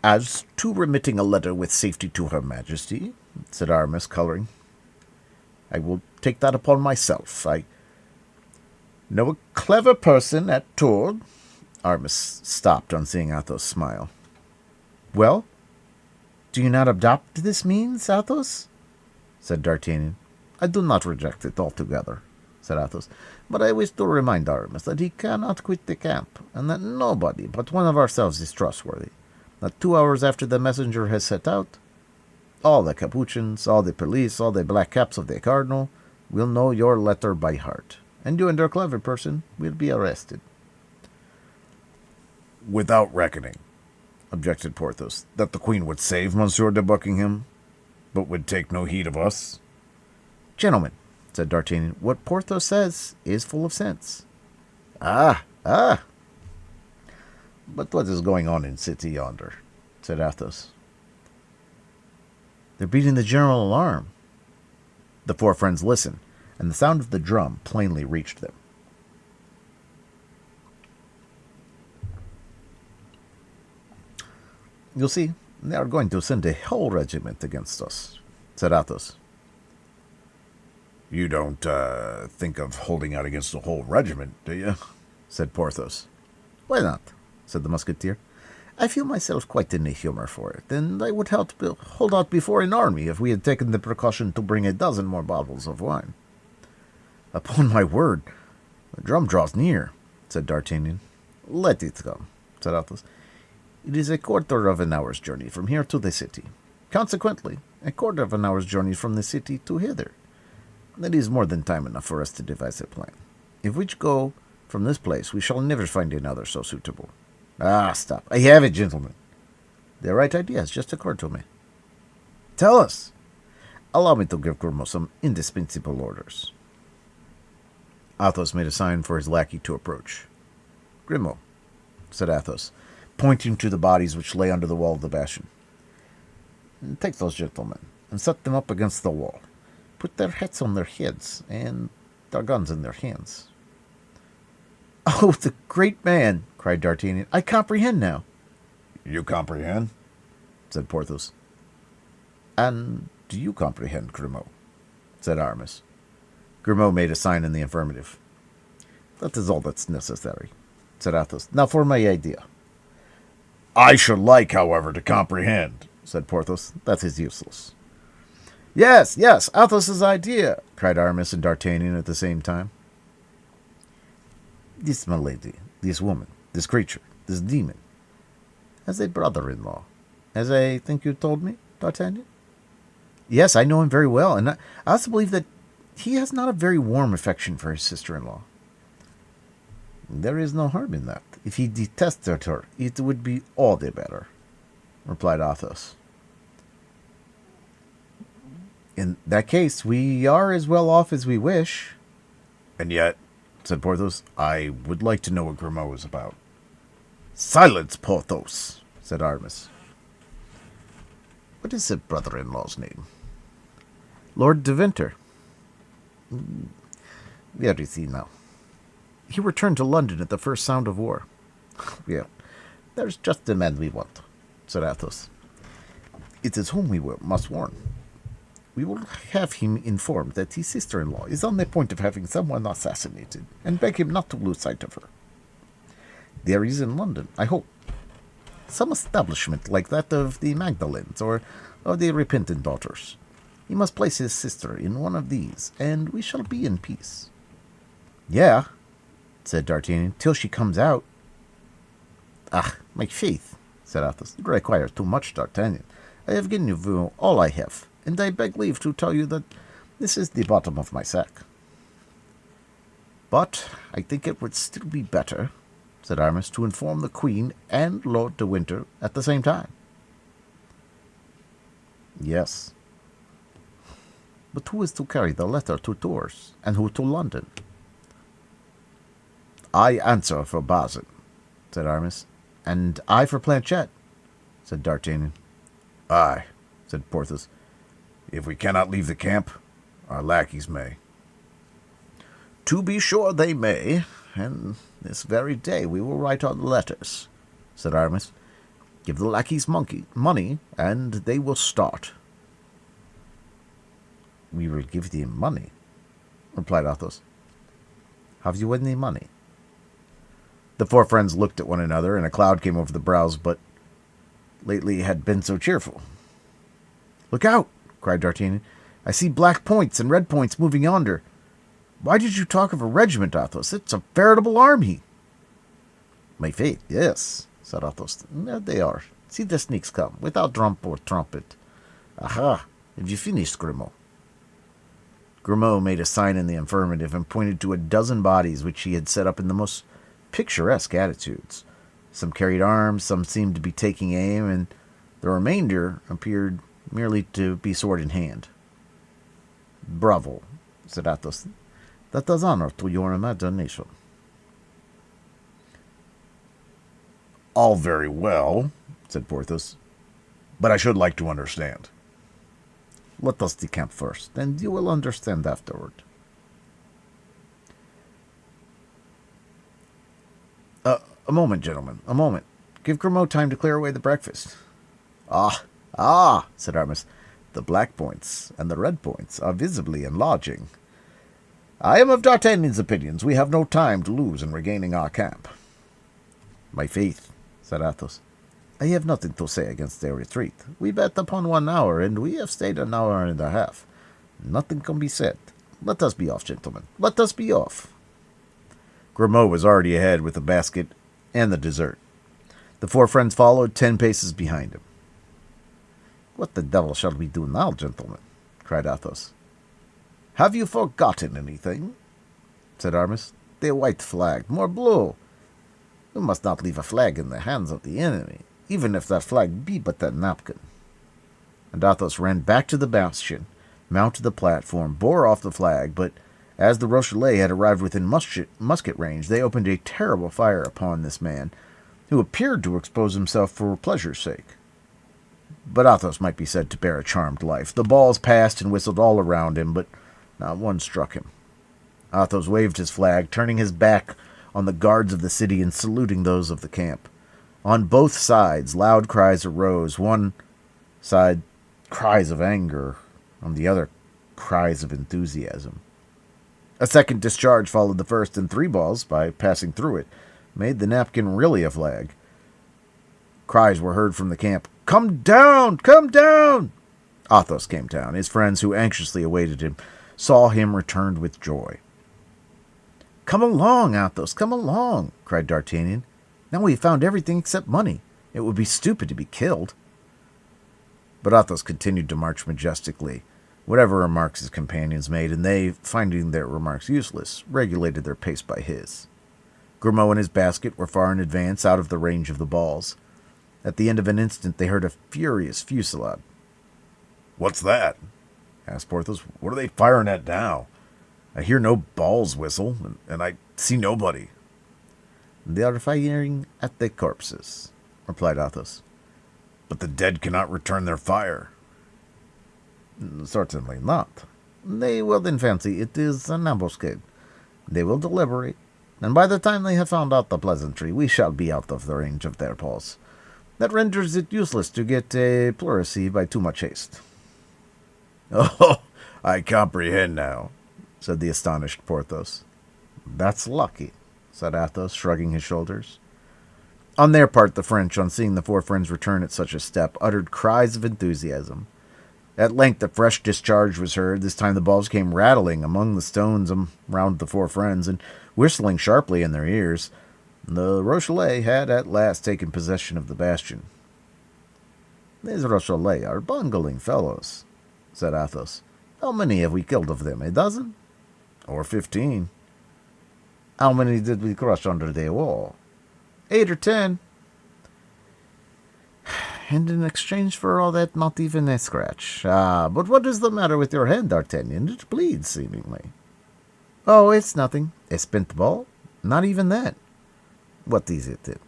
"As to remitting a letter with safety to Her Majesty," said Aramis, coloring, "I will take that upon myself. I know a clever person at Tours." Aramis stopped on seeing Athos smile. "Well, do you not adopt this means, Athos?" said D'Artagnan. "I do not reject it altogether," said Athos, "but I wish to remind Aramis that he cannot quit the camp, and that nobody but one of ourselves is trustworthy. That 2 hours after the messenger has set out, all the Capuchins, all the police, all the black caps of the cardinal will know your letter by heart, and you and your clever person will be arrested." "Without reckoning," objected Porthos, "that the queen would save Monsieur de Buckingham, but would take no heed of us." "Gentlemen," said D'Artagnan, "what Porthos says is full of sense." Ah! "But what is going on in city yonder?" said Athos. "They're beating the general alarm." The 4 friends listened, and the sound of the drum plainly reached them. "You'll see, they are going to send a whole regiment against us," said Athos. "You don't think of holding out against a whole regiment, do you?" said Porthos. Why not? Said the Musketeer. I feel myself quite in the humour for it, and I would hold out before an army if we had taken the precaution to bring a dozen more bottles of wine. Upon my word, the drum draws near, said D'Artagnan. Let it come, said Athos. It is a quarter of an hour's journey from here to the city. Consequently, a quarter of an hour's journey from the city to hither. That is more than time enough for us to devise a plan. If we go from this place, we shall never find another so suitable. Ah, stop. I have it, gentlemen. The right idea has just occurred to me. Tell us. Allow me to give Grimaud some indispensable orders. Athos made a sign for his lackey to approach. Grimaud, said Athos, pointing to the bodies which lay under the wall of the bastion. Take those gentlemen and set them up against the wall. Put their hats on their heads and their guns in their hands. Oh, the great man, cried D'Artagnan. I comprehend now. You comprehend? Said Porthos. And do you comprehend, Grimaud? Said Aramis. Grimaud made a sign in the affirmative. That is all that's necessary, said Athos. Now for my idea. I should like, however, to comprehend, said Porthos. That is useless. Yes, yes, Athos's idea, cried Aramis and D'Artagnan at the same time. This milady, this woman, this creature, this demon, has a brother-in-law, as I think you told me, D'Artagnan? Yes, I know him very well, and I also believe that he has not a very warm affection for his sister-in-law. There is no harm in that. If he detested her, it would be all the better, replied Athos. In that case, we are as well off as we wish. And yet, said Porthos, I would like to know what Grimaud is about. Silence, Porthos, said Aramis. What is the brother-in-law's name? Lord de Winter. Where is he now? He returned to London at the first sound of war. Well, there's just the man we want, said Athos. It is whom we must warn. We will have him informed that his sister-in-law is on the point of having someone assassinated, and beg him not to lose sight of her. There is in London, I hope, some establishment like that of the Magdalens or of the Repentant Daughters. He must place his sister in one of these, and we shall be in peace. Yeah, said D'Artagnan, till she comes out. Ah, my faith, said Athos. You require too much, D'Artagnan. I have given you all I have, and I beg leave to tell you that this is the bottom of my sack. But I think it would still be better, said Aramis, to inform the Queen and Lord de Winter at the same time. Yes. But who is to carry the letter to Tours, and who to London? I answer for Bazin, said Aramis. And I for Planchet, said D'Artagnan. Aye, said Porthos. If we cannot leave the camp, our lackeys may. To be sure they may, and this very day we will write on the letters, said Aramis. Give the lackeys money, and they will start. We will give them money, replied Athos. Have you any money? The four friends looked at one another, and a cloud came over the brows, but lately had been so cheerful. Look out, cried D'Artagnan. I see black points and red points moving yonder. Why did you talk of a regiment, Athos? It's a veritable army. My faith, yes, said Athos. There they are. See the sneaks come, without drum or trumpet. Aha! Have you finished, Grimaud? Grimaud made a sign in the affirmative and pointed to a dozen bodies which he had set up in the most picturesque attitudes. Some carried arms, some seemed to be taking aim, and the remainder appeared merely to be sword in hand. Bravo, said Athos. That does honor to your imagination. All very well, said Porthos, but I should like to understand. Let us decamp first, and you will understand afterward. A moment, gentlemen, a moment. Give Grimaud time to clear away the breakfast. Ah, said Aramis. The black points and the red points are visibly enlarging. I am of D'Artagnan's opinions. We have no time to lose in regaining our camp. My faith, said Athos. I have nothing to say against their retreat. We bet upon 1 hour, and we have stayed an hour and a half. Nothing can be said. Let us be off, gentlemen. Let us be off. Grimaud was already ahead with the basket and the dessert. The 4 friends followed 10 paces behind him. What the devil shall we do now, gentlemen? Cried Athos. Have you forgotten anything? Said Aramis. The white flag, morbleu! We must not leave a flag in the hands of the enemy, even if that flag be but a napkin. And Athos ran back to the bastion, mounted the platform, bore off the flag, but as the Rochellais had arrived within musket range, they opened a terrible fire upon this man, who appeared to expose himself for pleasure's sake. But Athos might be said to bear a charmed life. The balls passed and whistled all around him, but not one struck him. Athos waved his flag, turning his back on the guards of the city and saluting those of the camp. On both sides, loud cries arose. One side, cries of anger. On the other, cries of enthusiasm. A second discharge followed the first, and 3 balls, by passing through it, made the napkin really a flag. Cries were heard from the camp. "Come down! Come down!" Athos came down. His friends, who anxiously awaited him, saw him returned with joy. "Come along, Athos, come along!" cried D'Artagnan. "Now we have found everything except money. It would be stupid to be killed." But Athos continued to march majestically, whatever remarks his companions made, and they, finding their remarks useless, regulated their pace by his. Grimaud and his basket were far in advance, out of the range of the balls. At the end of an instant they heard a furious fusillade. "What's that?" asked Porthos. "What are they firing at now? I hear no balls whistle, and I see nobody." "They are firing at the corpses," replied Athos. "But the dead cannot return their fire." "Certainly not. They will then fancy it is an ambuscade. They will deliberate, and by the time they have found out the pleasantry, we shall be out of the range of their balls. That renders it useless to get a pleurisy by too much haste." "Oh, I comprehend now," said the astonished Porthos. "That's lucky," said Athos, shrugging his shoulders. On their part, the French, on seeing the 4 friends return at such a step, uttered cries of enthusiasm. At length a fresh discharge was heard. This time the balls came rattling among the stones round the 4 friends, and whistling sharply in their ears. The Rochellais had at last taken possession of the bastion. "These Rochellais are bungling fellows," said Athos. "How many have we killed of them? A dozen?" "Or 15. "How many did we crush under the wall?" "8 or 10. "And in exchange for all that, not even a scratch. Ah, but what is the matter with your head, D'Artagnan? It bleeds, seemingly." "Oh, it's nothing." "A spent ball?" "Not even that." "What is it, then?"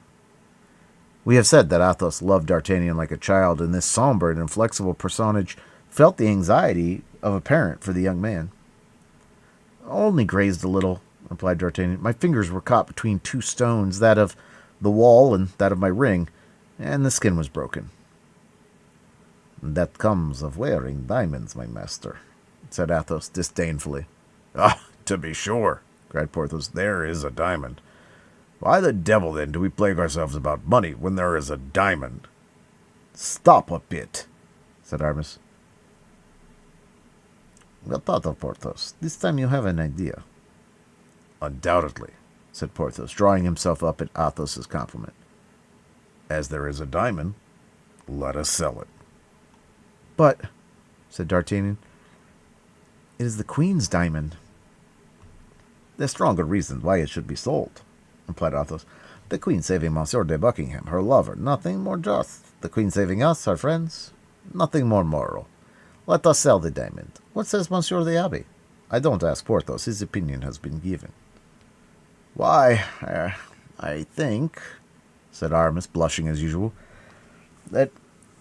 We have said that Athos loved D'Artagnan like a child, and this somber and inflexible personage felt the anxiety of a parent for the young man. "Only grazed a little," replied D'Artagnan. "My fingers were caught between 2 stones, that of the wall and that of my ring, and the skin was broken." "That comes of wearing diamonds, my master," said Athos disdainfully. "Ah, to be sure," cried Porthos. "There is a diamond. Why the devil, then, do we plague ourselves about money when there is a diamond?" "Stop a bit," said Aramis. "Well thought of, Porthos. This time you have an idea." "Undoubtedly," said Porthos, drawing himself up at Athos's compliment. "As there is a diamond, let us sell it." "But," said D'Artagnan, "it is the Queen's diamond." "The stronger reason why it should be sold," replied Athos. "The Queen saving Monsieur de Buckingham, her lover, nothing more just. The Queen saving us, our friends, nothing more moral. Let us sell the diamond. What says Monsieur the Abbé? I don't ask Porthos. His opinion has been given." "Why, I think," said Aramis, blushing as usual, "that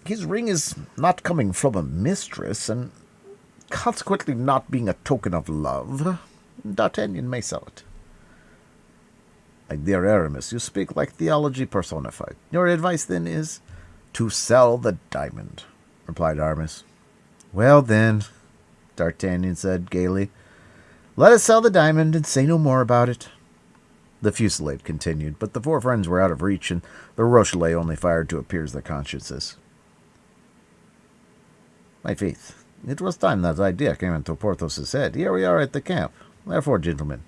his ring is not coming from a mistress, and consequently not being a token of love. D'Artagnan may sell it." "My dear Aramis, you speak like theology personified. Your advice, then, is—" "To sell the diamond," replied Aramis. "Well, then," D'Artagnan said gaily, Let us sell the diamond and say no more about it. The fusillade continued, but the four friends were out of reach, and the Rochelet only fired to appease their consciences. My faith, it was time that idea came into Porthos's head. Here we are at the camp. Therefore, gentlemen,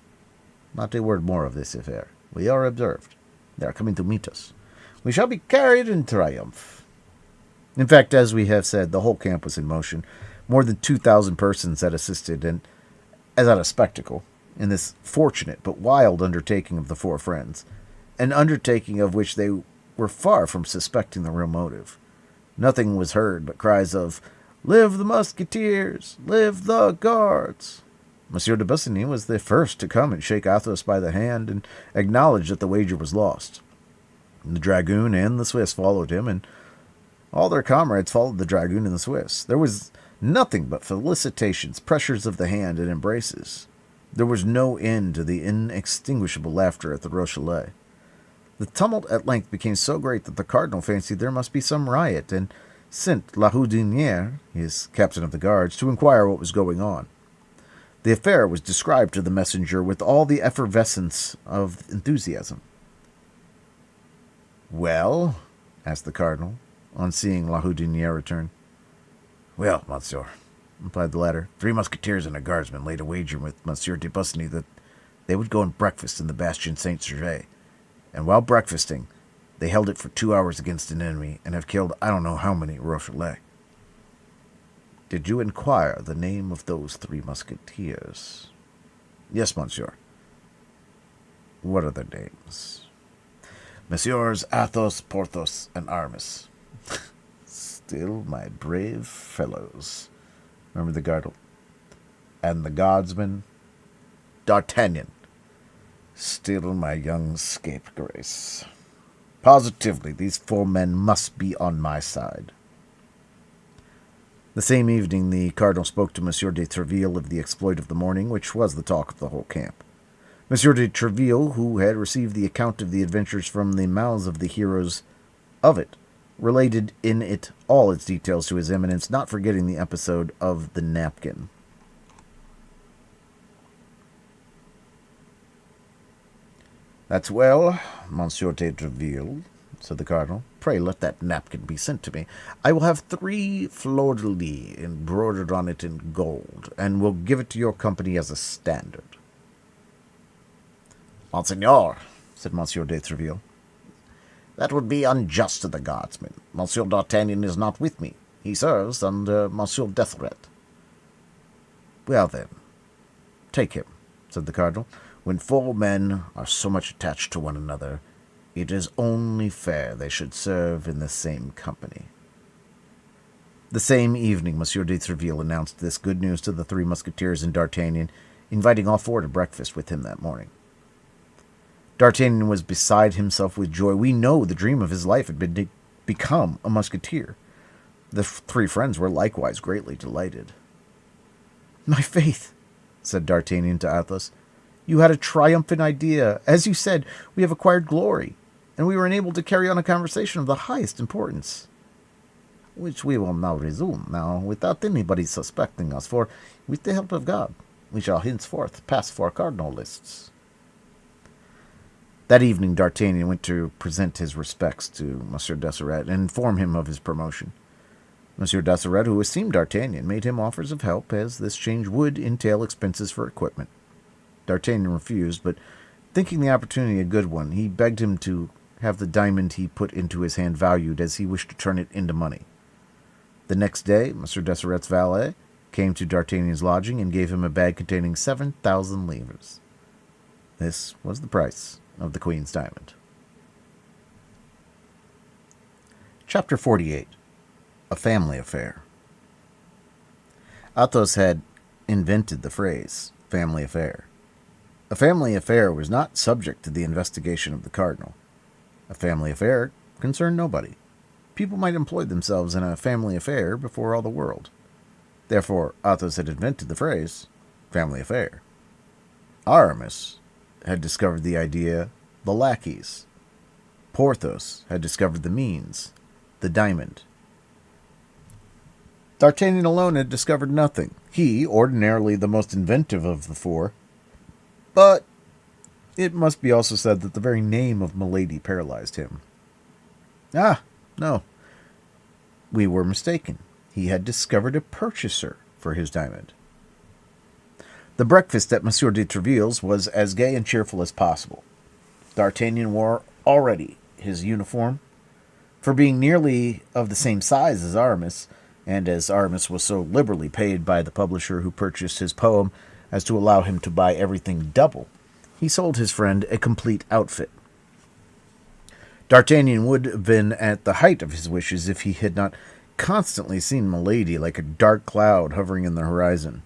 not a word more of this affair. We are observed. They are coming to meet us. We shall be carried in triumph. In fact, as we have said, the whole camp was in motion. More than 2,000 persons had assisted, and as at a spectacle, in this fortunate but wild undertaking of the four friends, an undertaking of which they were far from suspecting the real motive. Nothing was heard but cries of, "Live the Musketeers! Live the Guards!" Monsieur de Busigny was the first to come and shake Athos by the hand and acknowledge that the wager was lost. The dragoon and the Swiss followed him, and all their comrades followed the dragoon and the Swiss. There was nothing but felicitations, pressures of the hand, and embraces. There was no end to the inextinguishable laughter at the Rochelet. The tumult at length became so great that the cardinal fancied there must be some riot, and sent La Houdinière, his captain of the guards, to inquire what was going on. The affair was described to the messenger with all the effervescence of enthusiasm. "Well?" asked the cardinal, on seeing La Houdinière return. "Well, monsieur," replied the latter, "3 musketeers and a guardsman laid a wager with Monsieur de Busigny that they would go and breakfast in the Bastion Saint-Gervais, and while breakfasting, they held it for 2 hours against an enemy, and have killed I don't know how many Rochelet." "Did you inquire the name of those 3 musketeers?" "Yes, monsieur." "What are their names?" "Messieurs Athos, Porthos, and Aramis." "Still my brave fellows," murmured the cardinal. "And the guardsman?" "D'Artagnan." "Still my young scapegrace. Positively, these 4 men must be on my side." The same evening, the cardinal spoke to Monsieur de Tréville of the exploit of the morning, which was the talk of the whole camp. Monsieur de Tréville, who had received the account of the adventures from the mouths of the heroes of it, related in it all its details to his eminence, not forgetting the episode of the napkin. "That's well, Monsieur de Tréville," said the cardinal. "Pray let that napkin be sent to me. I will have 3 fleurs-de-lis embroidered on it in gold, and will give it to your company as a standard." "Monseigneur," said Monsieur de Tréville, "that would be unjust to the guardsmen. Monsieur d'Artagnan is not with me. He serves under Monsieur Deseret." "Well, then, take him," said the cardinal. "When 4 men are so much attached to one another, it is only fair they should serve in the same company." The same evening, Monsieur de Tréville announced this good news to the 3 musketeers and D'Artagnan, inviting all 4 to breakfast with him that morning. D'Artagnan was beside himself with joy. We know the dream of his life had been to become a musketeer. The 3 friends were likewise greatly delighted. "My faith," said D'Artagnan to Athos, "you had a triumphant idea. As you said, we have acquired glory, and we were enabled to carry on a conversation of the highest importance." "Which we will now resume, without anybody suspecting us, for, with the help of God, we shall henceforth pass for cardinalists." That evening D'Artagnan went to present his respects to Monsieur Deseret and inform him of his promotion. Monsieur Deseret, who esteemed D'Artagnan, made him offers of help, as this change would entail expenses for equipment. D'Artagnan refused, but thinking the opportunity a good one, he begged him to have the diamond he put into his hand valued, as he wished to turn it into money. The next day, Monsieur Deseret's valet came to D'Artagnan's lodging and gave him a bag containing 7,000 livres. This was the price of the Queen's diamond. Chapter 48. A Family Affair. Athos had invented the phrase, family affair. A family affair was not subject to the investigation of the cardinal. A family affair concerned nobody. People might employ themselves in a family affair before all the world. Therefore, Athos had invented the phrase, family affair. Aramis had discovered the idea, the lackeys. Porthos had discovered the means, the diamond. D'Artagnan alone had discovered nothing. He, ordinarily the most inventive of the 4, But it must be also said that the very name of Milady paralyzed him. Ah, no. We were mistaken. He had discovered a purchaser for his diamond. The breakfast at Monsieur de Treville's was as gay and cheerful as possible. D'Artagnan wore already his uniform, for being nearly of the same size as Aramis, and as Aramis was so liberally paid by the publisher who purchased his poem as to allow him to buy everything double, he sold his friend a complete outfit. D'Artagnan would have been at the height of his wishes if he had not constantly seen Milady like a dark cloud hovering in the horizon.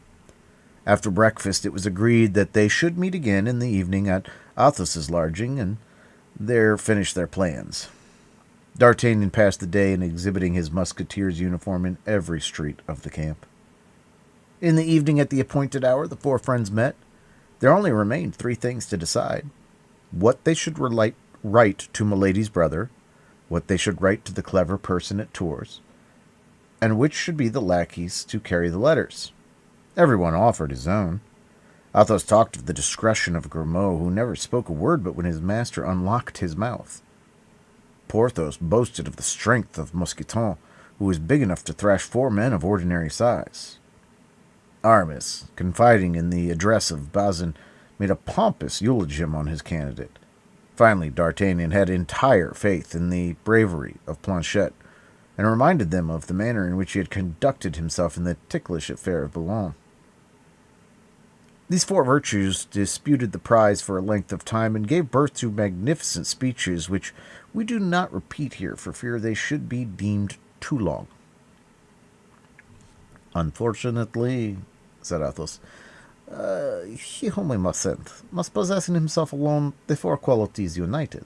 After breakfast, it was agreed that they should meet again in the evening at Athos's lodging, and there finish their plans. D'Artagnan passed the day in exhibiting his Musketeers' uniform in every street of the camp. In the evening, at the appointed hour, the four friends met. There only remained three things to decide: what they should write to Milady's brother, what they should write to the clever person at Tours, and which should be the lackeys to carry the letters. Everyone offered his own. Athos talked of the discretion of Grimaud, who never spoke a word but when his master unlocked his mouth. Porthos boasted of the strength of Mousqueton, who was big enough to thrash 4 men of ordinary size. Aramis, confiding in the address of Bazin, made a pompous eulogium on his candidate. Finally, D'Artagnan had entire faith in the bravery of Planchet, and reminded them of the manner in which he had conducted himself in the ticklish affair of Boulogne. These 4 virtues disputed the prize for a length of time and gave birth to magnificent speeches which we do not repeat here for fear they should be deemed too long. "Unfortunately," said Athos, "he whom we must send must possess in himself alone the 4 qualities united."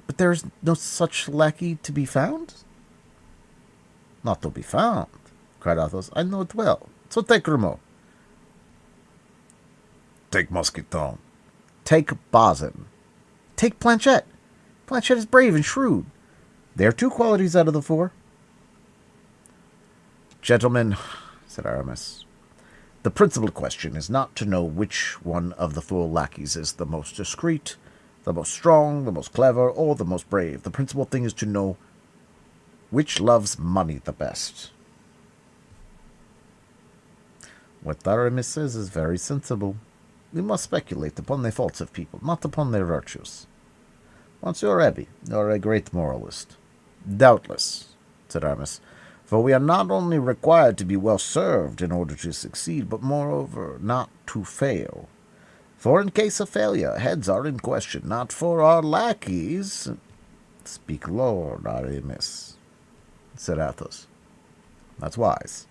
"But there is no such lackey to be found?" "Not to be found," cried Athos. "I know it well. So take Grimaud." Take Mousqueton. "Take Bazin." "Take Planchet. Planchet is brave and shrewd. There are 2 qualities out of the 4. "Gentlemen," said Aramis, "the principal question is not to know which one of the 4 lackeys is the most discreet, the most strong, the most clever, or the most brave. The principal thing is to know which loves money the best." "What Aramis says is very sensible. We must speculate upon the faults of people, not upon their virtues. Monsieur Abbé, you are a great moralist." "Doubtless," said Aramis, "for we are not only required to be well served in order to succeed, but moreover not to fail. For in case of failure, heads are in question, not for our lackeys—" "Speak low, Aramis," said Athos. "That's wise.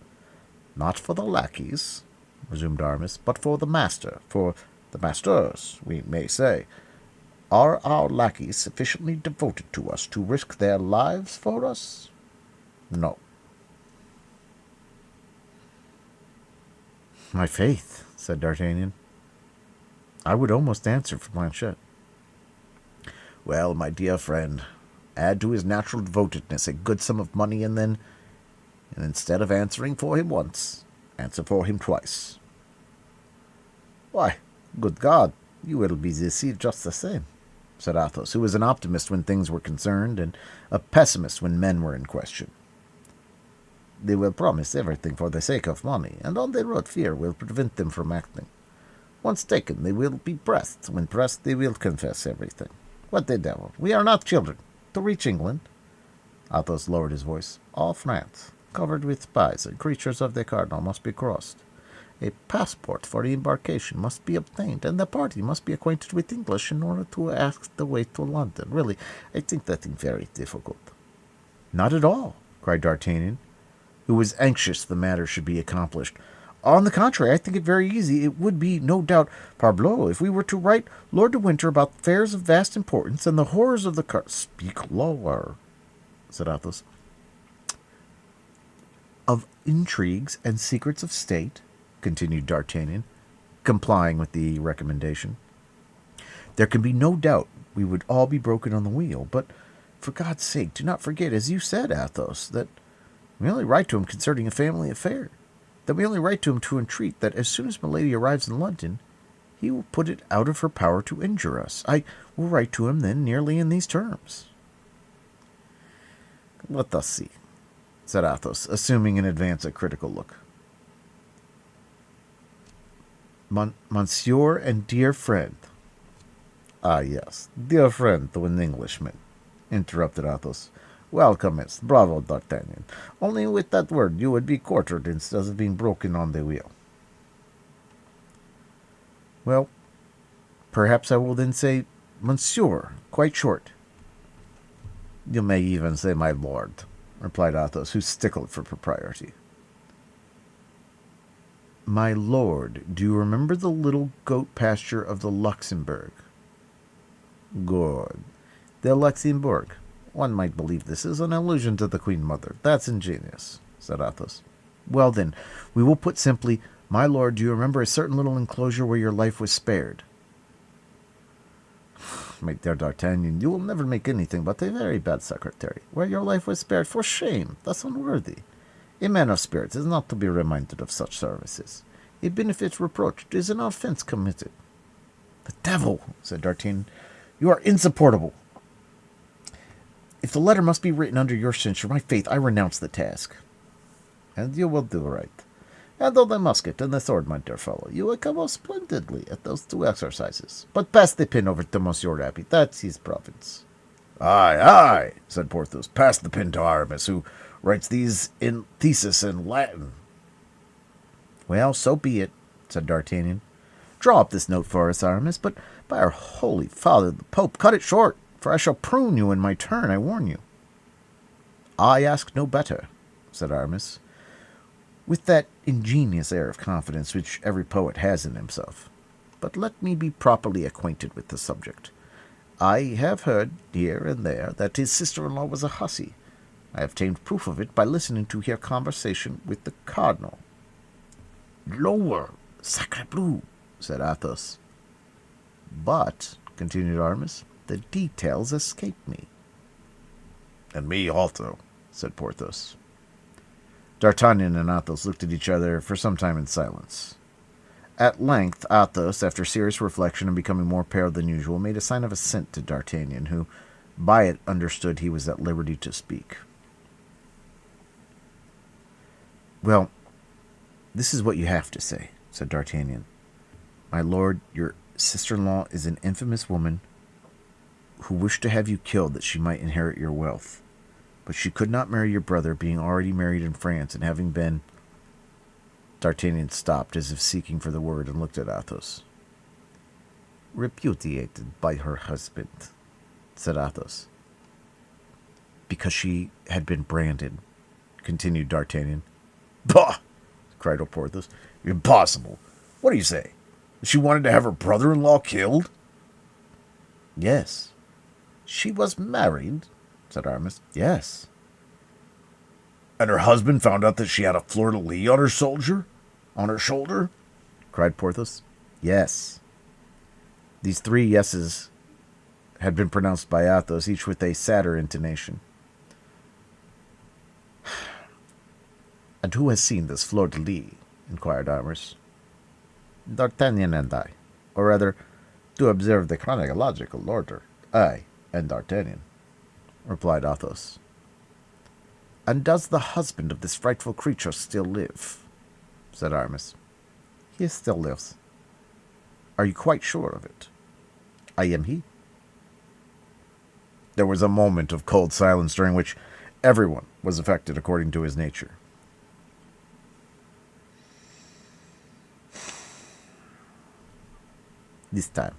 Not for the lackeys," resumed Aramis, "but for the master, for the masters, we may say. Are our lackeys sufficiently devoted to us to risk their lives for us? No." "My faith," said D'Artagnan, "I would almost answer for Planchet." "Well, my dear friend, add to his natural devotedness a good sum of money, and instead of answering for him once, answer for him twice." "Why, good God, you will be deceived just the same," said Athos, who was an optimist when things were concerned, and a pessimist when men were in question. "They will promise everything for the sake of money, and on the road fear will prevent them from acting. Once taken, they will be pressed. When pressed, they will confess everything. What the devil? We are not children. To reach England," Athos lowered his voice, "all France, covered with spies and creatures of the cardinal, must be crossed. A passport for embarkation must be obtained, and the party must be acquainted with English in order to ask the way to London. Really, I think that thing very difficult." "Not at all," cried D'Artagnan, who was anxious the matter should be accomplished. "On the contrary, I think it very easy. It would be, no doubt, parbleu, if we were to write Lord de Winter about affairs of vast importance and the horrors of the "Speak lower," said Athos. "Of intrigues and secrets of state," continued D'Artagnan, complying with the recommendation. "There can be no doubt we would all be broken on the wheel, but for God's sake do not forget, as you said, Athos, that we only write to him concerning a family affair, that we only write to him to entreat that as soon as Milady arrives in London, he will put it out of her power to injure us. I will write to him then nearly in these terms. Let us see, said Athos, assuming in advance a critical look. Monsieur and dear friend. Ah, yes, dear friend to an Englishman, interrupted Athos. Well commenced. Bravo, D'Artagnan. Only with that word you would be quartered instead of being broken on the wheel. Well, perhaps I will then say Monsieur, quite short. You may even say my lord, replied Athos, who stickled for propriety. My lord, do you remember the little goat pasture of the Luxembourg? Good. The Luxembourg. One might believe this is an allusion to the Queen Mother. That's ingenious, said Athos. Well, then, we will put simply, my lord, do you remember a certain little enclosure where your life was spared? My dear D'Artagnan, you will never make anything but a very bad secretary. Where your life was spared, for shame, that's unworthy. A man of spirit is not to be reminded of such services. A benefit reproached is an offense committed. The devil, said D'Artagnan, you are insupportable. If the letter must be written under your censure, my faith, I renounce the task. And you will do right. Handle the musket and the sword, my dear fellow. You will come off splendidly at those two exercises. But pass the pin over to Monsieur Rabbit. That's his province. Aye, aye, said Porthos. Pass the pin to Aramis, who writes these in thesis in Latin. Well, so be it, said D'Artagnan. Draw up this note for us, Aramis, but by our holy father, the Pope, cut it short, for I shall prune you in my turn, I warn you. I ask no better, said Aramis, with that ingenious air of confidence which every poet has in himself. But let me be properly acquainted with the subject. I have heard, here and there, that his sister-in-law was a hussy. I have obtained proof of it by listening to her conversation with the cardinal. Lower, sacre bleu, said Athos. But, continued Aramis, the details escape me. And me also, said Porthos. D'Artagnan and Athos looked at each other for some time in silence. At length, Athos, after serious reflection and becoming more pale than usual, made a sign of assent to D'Artagnan, who, by it, understood he was at liberty to speak. Well, this is what you have to say, said D'Artagnan. My lord, your sister-in-law is an infamous woman who wished to have you killed that she might inherit your wealth. But she could not marry your brother, being already married in France, and having been... D'Artagnan stopped, as if seeking for the word, and looked at Athos. Repudiated by her husband, said Athos. Because she had been branded, continued D'Artagnan. Bah! Cried Porthos. Impossible. What do you say? She wanted to have her brother-in-law killed? Yes. She was married, said Aramis. Yes. And her husband found out that she had a fleur-de-lis on her shoulder? Cried Porthos. Yes. These three yeses had been pronounced by Athos, each with a sadder intonation. And who has seen this fleur-de-lis? Inquired Aramis. D'Artagnan and I. Or rather, to observe the chronological order, I and D'Artagnan, replied Athos. And does the husband of this frightful creature still live? Said Aramis. He still lives. Are you quite sure of it? I am he. There was a moment of cold silence during which everyone was affected according to his nature. This time,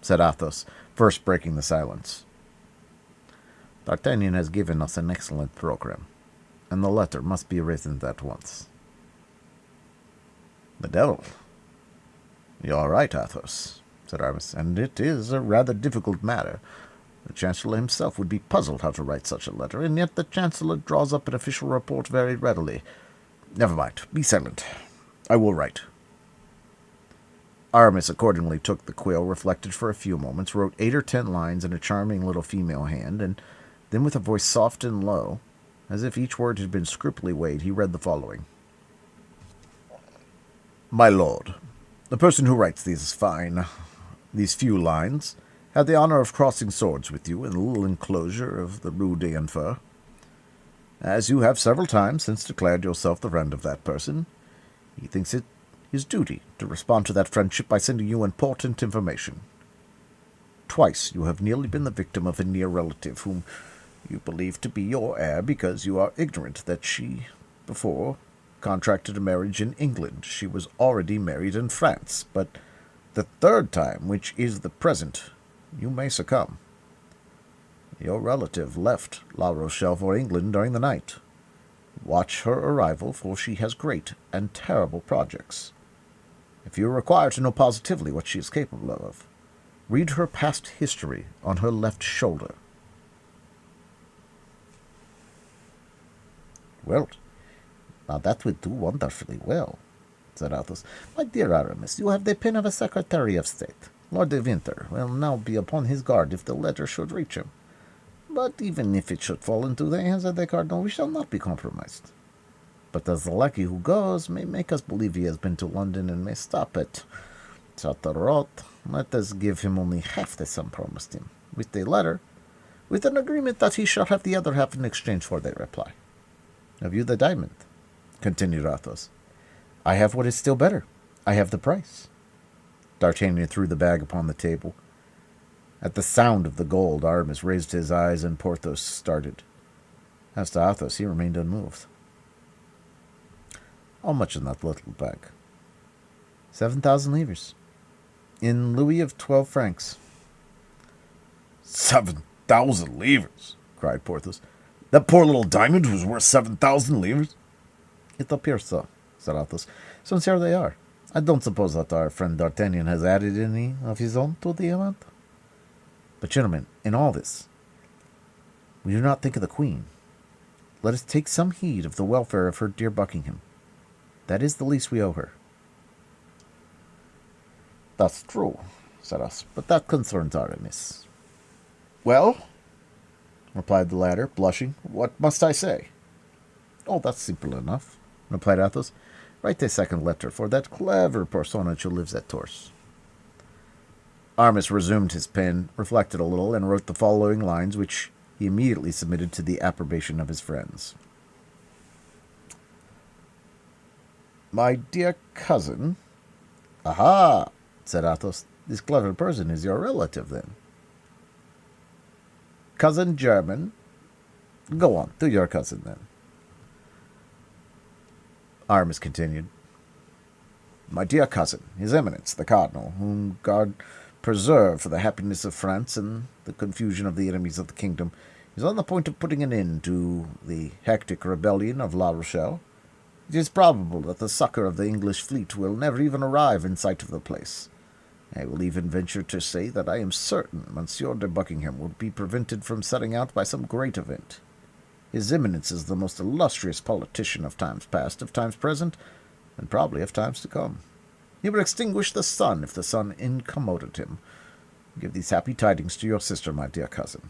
said Athos, first breaking the silence. D'Artagnan has given us an excellent program, and the letter must be written at once. The devil. You're right, Athos, said Aramis, and it is a rather difficult matter. The Chancellor himself would be puzzled how to write such a letter, and yet the Chancellor draws up an official report very readily. Never mind, be silent. I will write. Aramis accordingly took the quill, reflected for a few moments, wrote 8 or 10 lines in a charming little female hand, and then with a voice soft and low, as if each word had been scrupulously weighed, he read the following. My lord, The person who writes these few lines had the honor of crossing swords with you in the little enclosure of the Rue d'Enfer. As you have several times since declared yourself the friend of that person, he thinks it his duty to respond to that friendship by sending you important information. Twice you have nearly been the victim of a near relative whom you believe to be your heir because you are ignorant that she, before, contracted a marriage in England. She was already married in France, but the third time, which is the present, you may succumb. Your relative left La Rochelle for England during the night. Watch her arrival, for she has great and terrible projects. If you require to know positively what she is capable of, read her past history on her left shoulder. Well, now that would do wonderfully well, said Athos. My dear Aramis, you have the pen of a Secretary of State. Lord de Winter will now be upon his guard if the letter should reach him. But even if it should fall into the hands of the Cardinal, we shall not be compromised. But as the lackey who goes may make us believe he has been to London and may stop at Charterot, let us give him only half the sum promised him, with the letter, with an agreement that he shall have the other half in exchange for the reply. Have you the diamond? Continued Athos. I have what is still better. I have the price. D'Artagnan threw the bag upon the table. At the sound of the gold, Aramis raised his eyes, and Porthos started. As to Athos, he remained unmoved. How much in that little bag? 7,000 livres. In louis of 12 francs. 7,000 livres! Cried Porthos. That poor little diamond was worth 7,000 livres? It appears so, said Athos. Since here they are. I don't suppose that our friend D'Artagnan has added any of his own to the amount. But, gentlemen, in all this, we do not think of the Queen. Let us take some heed of the welfare of her dear Buckingham. That is the least we owe her. That's true, said Athos, but that concerns Aramis. Well, replied the latter, blushing, what must I say? Oh, that's simple enough, replied Athos. Write a second letter for that clever personage who lives at Tours. Aramis resumed his pen, reflected a little, and wrote the following lines, which he immediately submitted to the approbation of his friends. My dear cousin... Aha, said Athos. This clever person is your relative, then. Cousin German. Go on, to your cousin, then. Aramis continued. My dear cousin, His Eminence, the Cardinal, whom God preserve for the happiness of France and the confusion of the enemies of the kingdom, is on the point of putting an end to the hectic rebellion of La Rochelle. It is probable that the succor of the English fleet will never even arrive in sight of the place. I will even venture to say that I am certain Monsieur de Buckingham will be prevented from setting out by some great event. His Eminence is the most illustrious politician of times past, of times present, and probably of times to come. He would extinguish the sun if the sun incommoded him. Give these happy tidings to your sister, my dear cousin.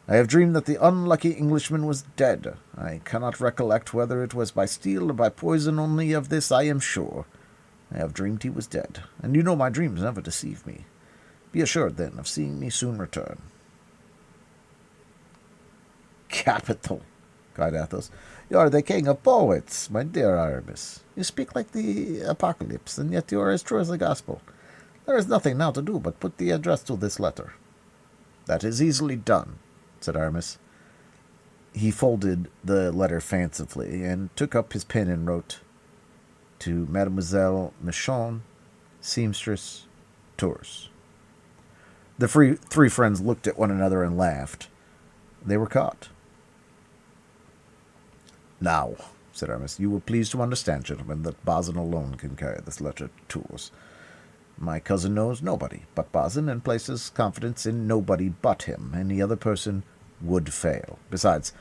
I have dreamed that the unlucky Englishman was dead. I cannot recollect whether it was by steel or by poison, only of this I am sure. I have dreamed he was dead, and you know my dreams never deceive me. Be assured, then, of seeing me soon return. Capital, cried Athos. You are the king of poets, my dear Aramis. You speak like the Apocalypse, and yet you are as true as the gospel. There is nothing now to do but put the address to this letter. That is easily done, said Aramis. He folded the letter fancifully, and took up his pen and wrote, To Mademoiselle Michon, seamstress, Tours. The three friends looked at one another and laughed. They were caught. Now, said Aramis, you will please to understand, gentlemen, that Bazin alone can carry this letter to Tours. My cousin knows nobody but Bazin, and places confidence in nobody but him. Any other person would fail. Besides,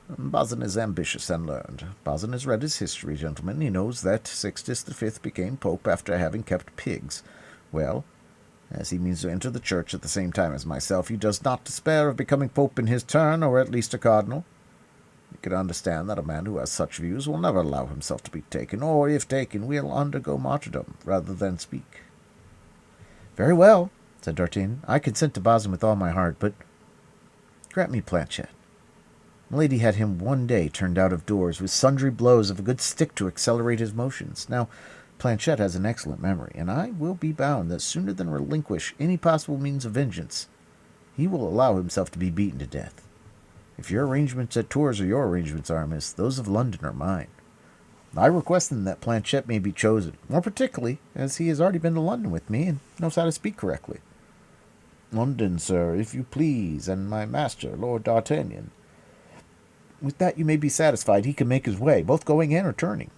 Bazin is ambitious and learned. Bazin has read his history, gentlemen. He knows that Sixtus V became pope after having kept pigs. Well, as he means to enter the church at the same time as myself, he does not despair of becoming pope in his turn, or at least a cardinal. You can understand that a man who has such views will never allow himself to be taken, or, if taken, will undergo martyrdom rather than speak. Very well, said D'Artagnan. I consent to Bastion with all my heart, but grant me Planchet. Milady had him one day turned out of doors with sundry blows of a good stick to accelerate his motions. Now, Planchet has an excellent memory, and I will be bound that sooner than relinquish any possible means of vengeance, he will allow himself to be beaten to death. If your arrangements at Tours are your arrangements, Aramis, those of London are mine. I request then that Planchet may be chosen, more particularly as he has already been to London with me and knows how to speak correctly. London, sir, if you please, and my master, Lord D'Artagnan. With that you may be satisfied he can make his way, both going and returning.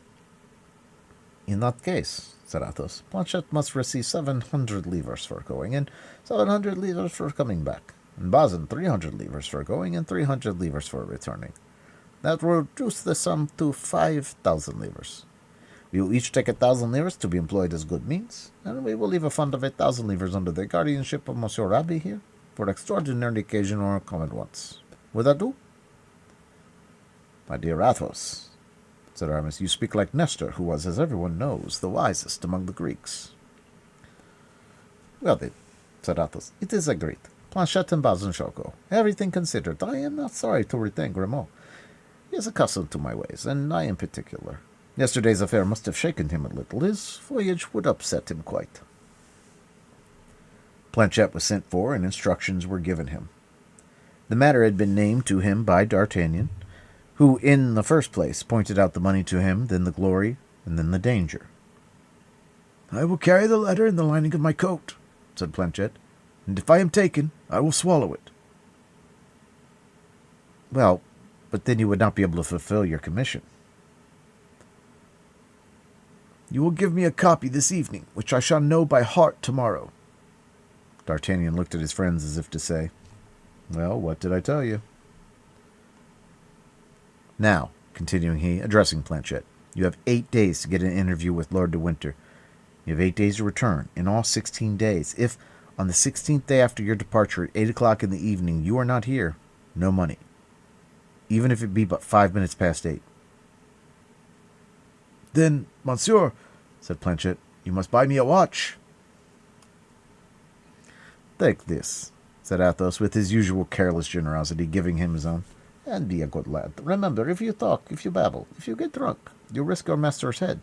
In that case, said Athos, Planchet must receive 700 livres for going, and 700 livres for coming back, and Bazin 300 livres for going, and 300 livres for returning. That will reduce the sum to 5,000 livres. We will each take 1,000 livres to be employed as good means, and we will leave a fund of 8,000 livres under the guardianship of Monsieur Rabbi here, for extraordinary occasion or common wants. Would that do? My dear Athos, said Aramis, you speak like Nestor, who was, as everyone knows, the wisest among the Greeks. Well then, said Athos, it is agreed. Planchet and Bazin shall go. Everything considered, I am not sorry to retain Grimaud. He is accustomed to my ways, and I in particular. Yesterday's affair must have shaken him a little. His voyage would upset him quite. Planchet was sent for, and instructions were given him. The matter had been named to him by D'Artagnan, who, in the first place, pointed out the money to him, then the glory, and then the danger. I will carry the letter in the lining of my coat, said Planchet, and if I am taken, I will swallow it. Well, but then you would not be able to fulfill your commission. You will give me a copy this evening, which I shall know by heart tomorrow. D'Artagnan looked at his friends as if to say, well, what did I tell you? Now, continuing he, addressing Planchet, you have 8 days to get an interview with Lord de Winter. You have 8 days to return, in all 16 days. If, on the 16th day after your departure at 8 o'clock in the evening, you are not here, no money, even if it be but 5 minutes past 8. Then, monsieur, said Planchet, you must buy me a watch. Take this, said Athos, with his usual careless generosity, giving him his own. And be a good lad. Remember, if you talk, if you babble, if you get drunk, you risk your master's head,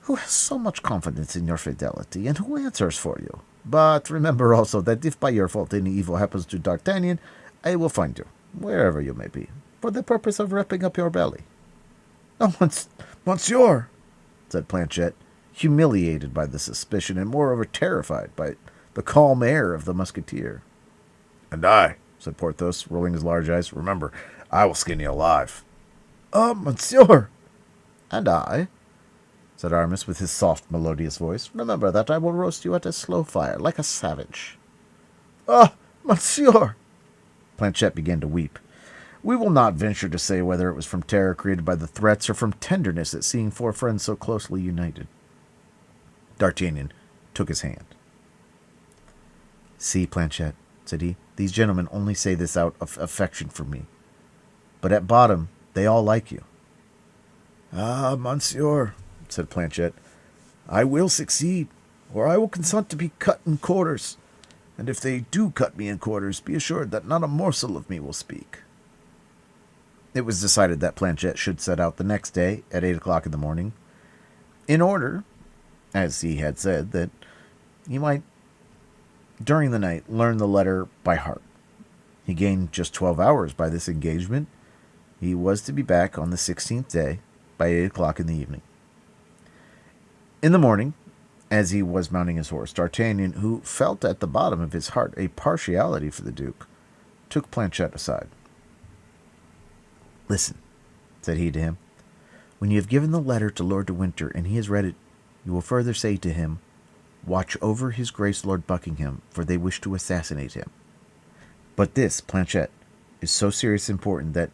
who has so much confidence in your fidelity, and who answers for you. But remember also that if by your fault any evil happens to D'Artagnan, I will find you, wherever you may be, for the purpose of wrapping up your belly. Oh, monsieur, said Planchet, humiliated by the suspicion, and moreover terrified by the calm air of the Musketeer. And I, said Porthos, rolling his large eyes, remember, I will skin you alive. Monsieur. And I, said Aramis with his soft, melodious voice, remember that I will roast you at a slow fire, like a savage. Monsieur. Planchet began to weep. We will not venture to say whether it was from terror created by the threats or from tenderness at seeing four friends so closely united. D'Artagnan took his hand. See, Planchet, said he, these gentlemen only say this out of affection for me. But at bottom, they all like you. Ah, monsieur, said Planchet, I will succeed, or I will consent to be cut in quarters. And if they do cut me in quarters, be assured that not a morsel of me will speak. It was decided that Planchet should set out the next day at 8 o'clock in the morning, in order, as he had said, that he might, during the night, learn the letter by heart. He gained just 12 hours by this engagement. He was to be back on the 16th day by 8 o'clock in the evening. In the morning, as he was mounting his horse, D'Artagnan, who felt at the bottom of his heart a partiality for the Duke, took Planchet aside. Listen, said he to him. When you have given the letter to Lord de Winter and he has read it, you will further say to him, watch over his grace Lord Buckingham, for they wish to assassinate him. But this, Planchet, is so serious and important that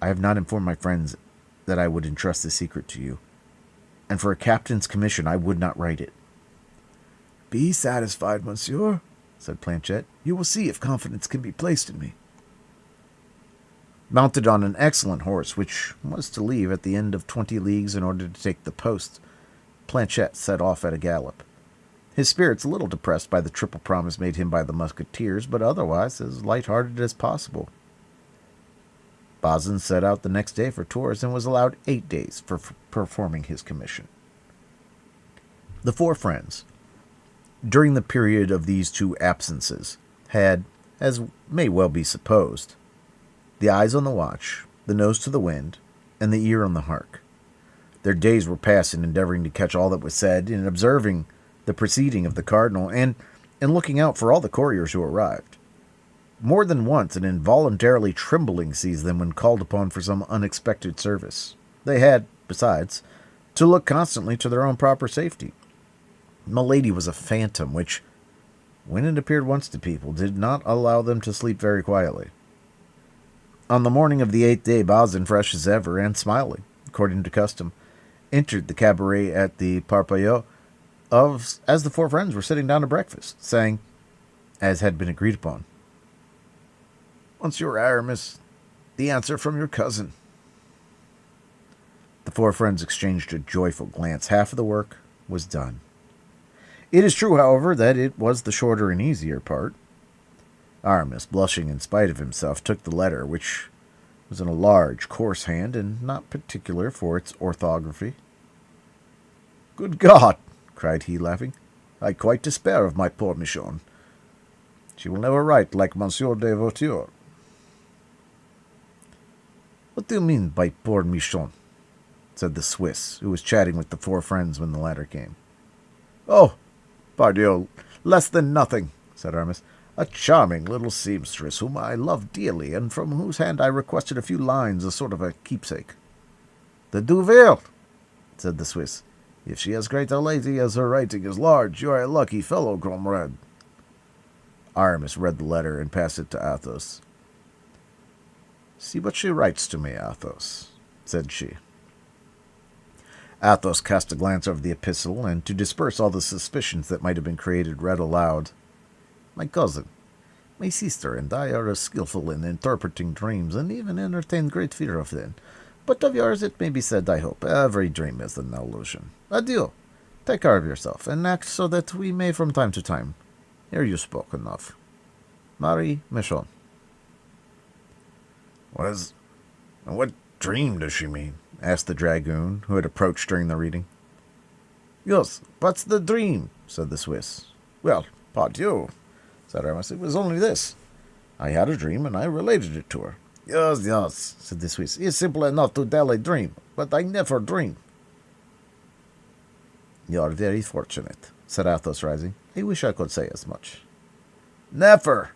I have not informed my friends that I would entrust the secret to you. And for a captain's commission, I would not write it. Be satisfied, monsieur, said Planchet. You will see if confidence can be placed in me. Mounted on an excellent horse, which was to leave at the end of 20 leagues in order to take the post, Planchet set off at a gallop. His spirits a little depressed by the triple promise made him by the Musketeers, but otherwise as light-hearted as possible. Bazin set out the next day for Tours and was allowed 8 days for performing his commission. The four friends, during the period of these two absences, had, as may well be supposed, the eyes on the watch, the nose to the wind, and the ear on the hark. Their days were passed in endeavoring to catch all that was said, in observing the proceeding of the cardinal, and in looking out for all the couriers who arrived. More than once an involuntarily trembling seized them when called upon for some unexpected service. They had, besides, to look constantly to their own proper safety. Milady was a phantom which, when it appeared once to people, did not allow them to sleep very quietly. On the morning of the 8th day, Bazin, fresh as ever, and smiling, according to custom, entered the cabaret at the Parpaillot as the four friends were sitting down to breakfast, saying, as had been agreed upon, "Monsieur Aramis, the answer from your cousin." The four friends exchanged a joyful glance. Half of the work was done. It is true, however, that it was the shorter and easier part. Aramis, blushing in spite of himself, took the letter, which was in a large, coarse hand, and not particular for its orthography. "Good God!" cried he, laughing. "I quite despair of my poor Michon. She will never write like Monsieur de Voiture." "What do you mean by poor Michon?" said the Swiss, who was chatting with the four friends when the latter came. "Oh, pardieu, less than nothing," said Aramis. "A charming little seamstress whom I love dearly, and from whose hand I requested a few lines, a sort of a keepsake." "The Duville," said the Swiss. "If she is great a lady as her writing is large, you are a lucky fellow, comrade." Aramis read the letter and passed it to Athos. "See what she writes to me, Athos," said she. Athos cast a glance over the epistle, and to disperse all the suspicions that might have been created, read aloud, "My cousin, my sister and I are skillful in interpreting dreams, and even entertain great fear of them. But of yours it may be said, I hope, every dream is an illusion. Adieu. Take care of yourself, and act so that we may from time to time hear you spoken of. Marie Michon." What dream does she mean?" asked the dragoon, who had approached during the reading. "Yes, what's the dream?" said the Swiss. "Well, pardieu," said Aramis, "it was only this. I had a dream, and I related it to her." Yes, said the Swiss. "It's simple enough to tell a dream, but I never dream." "You are very fortunate," said Athos, rising. "I wish I could say as much." "Never,"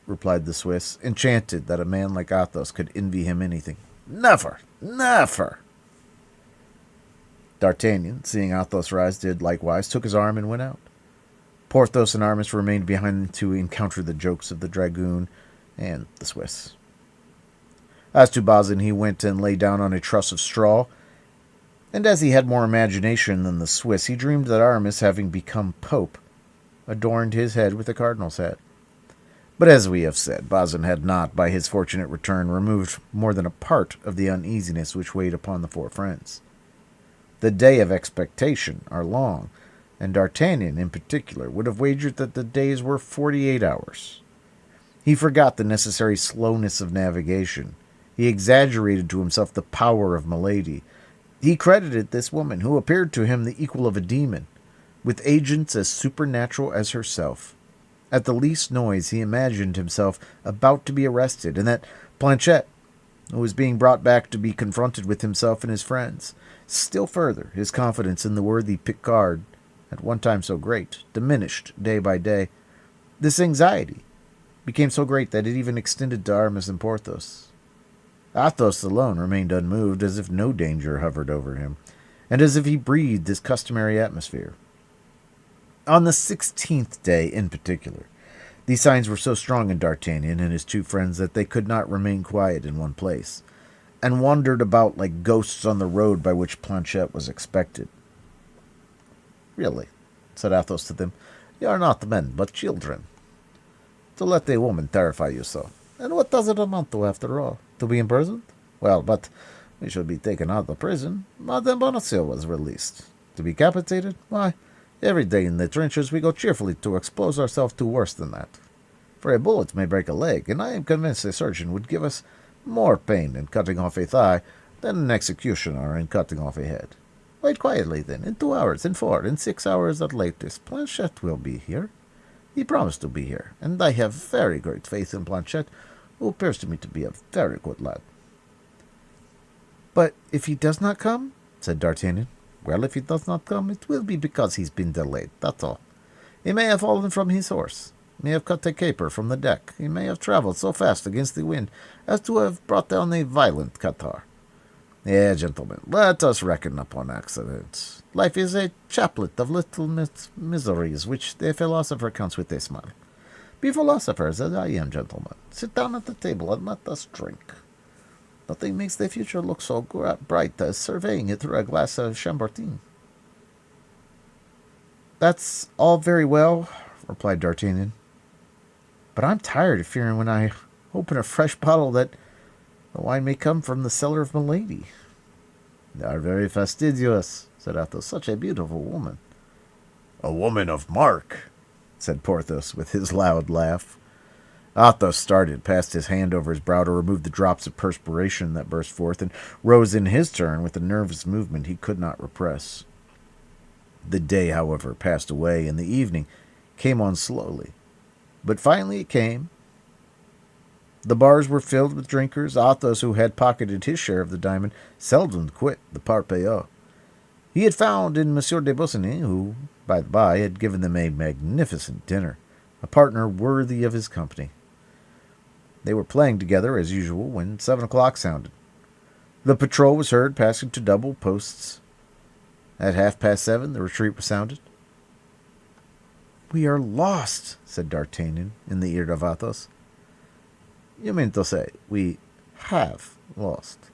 replied the Swiss, enchanted that a man like Athos could envy him anything. "Never, never." D'Artagnan, seeing Athos rise, did likewise, took his arm, and went out. Porthos and Aramis remained behind to encounter the jokes of the dragoon and the Swiss. As to Bazin, he went and lay down on a truss of straw, and as he had more imagination than the Swiss, he dreamed that Aramis, having become pope, adorned his head with a cardinal's hat. But as we have said, Bazin had not, by his fortunate return, removed more than a part of the uneasiness which weighed upon the four friends. The day of expectation are long, and D'Artagnan, in particular, would have wagered that the days were 48 hours. He forgot the necessary slowness of navigation. He exaggerated to himself the power of Milady. He credited this woman, who appeared to him the equal of a demon, with agents as supernatural as herself. At the least noise he imagined himself about to be arrested, and that Planchet, who was being brought back to be confronted with himself and his friends. Still further, his confidence in the worthy Picard, at one time so great, diminished day by day. This anxiety became so great that it even extended to Aramis and Porthos. Athos alone remained unmoved, as if no danger hovered over him, and as if he breathed his customary atmosphere. On the 16th day, in particular, these signs were so strong in D'Artagnan and his two friends that they could not remain quiet in one place, and wandered about like ghosts on the road by which Planchet was expected. "Really," said Athos to them, "you are not men, but children, to let a woman terrify you so. And what does it amount to, after all? To be imprisoned? Well, but we should be taken out of prison. Madame Bonacieux was released. To be decapitated? Why, every day in the trenches we go cheerfully to expose ourselves to worse than that. For a bullet may break a leg, and I am convinced a surgeon would give us more pain in cutting off a thigh than an executioner in cutting off a head. Wait quietly, then. In 2 hours, in 4, in 6 hours at latest, Planchet will be here. He promised to be here, and I have very great faith in Planchet, who appears to me to be a very good lad. But if he does not come, said D'Artagnan. Well, if he does not come, it will be because he's been delayed, that's all. He may have fallen from his horse, may have cut a caper from the deck, he may have travelled so fast against the wind as to have brought down a violent catarrh. Gentlemen, let us reckon upon accidents. Life is a chaplet of little miseries which the philosopher counts with a smile. Be philosophers as I am, gentlemen. Sit down at the table and let us drink. Nothing makes the future look so bright as surveying it through a glass of Chambertin. That's all very well, replied D'Artagnan. But I'm tired of fearing when I open a fresh bottle that the wine may come from the cellar of Milady. They are very fastidious, said Athos. Such a beautiful woman. A woman of mark, said Porthos with his loud laugh. Athos started, passed his hand over his brow to remove the drops of perspiration that burst forth, and rose in his turn with a nervous movement he could not repress. The day, however, passed away, and the evening came on slowly. But finally it came. The bars were filled with drinkers. Athos, who had pocketed his share of the diamond, seldom quit the Parpaillot. He had found in Monsieur de Busigny, who, by the by, had given them a magnificent dinner, a partner worthy of his company. They were playing together, as usual, when 7 o'clock sounded. The patrol was heard passing to double posts. At 7:30, the retreat was sounded. "We are lost," said D'Artagnan in the ear of Athos. "You mean to say we have lost,"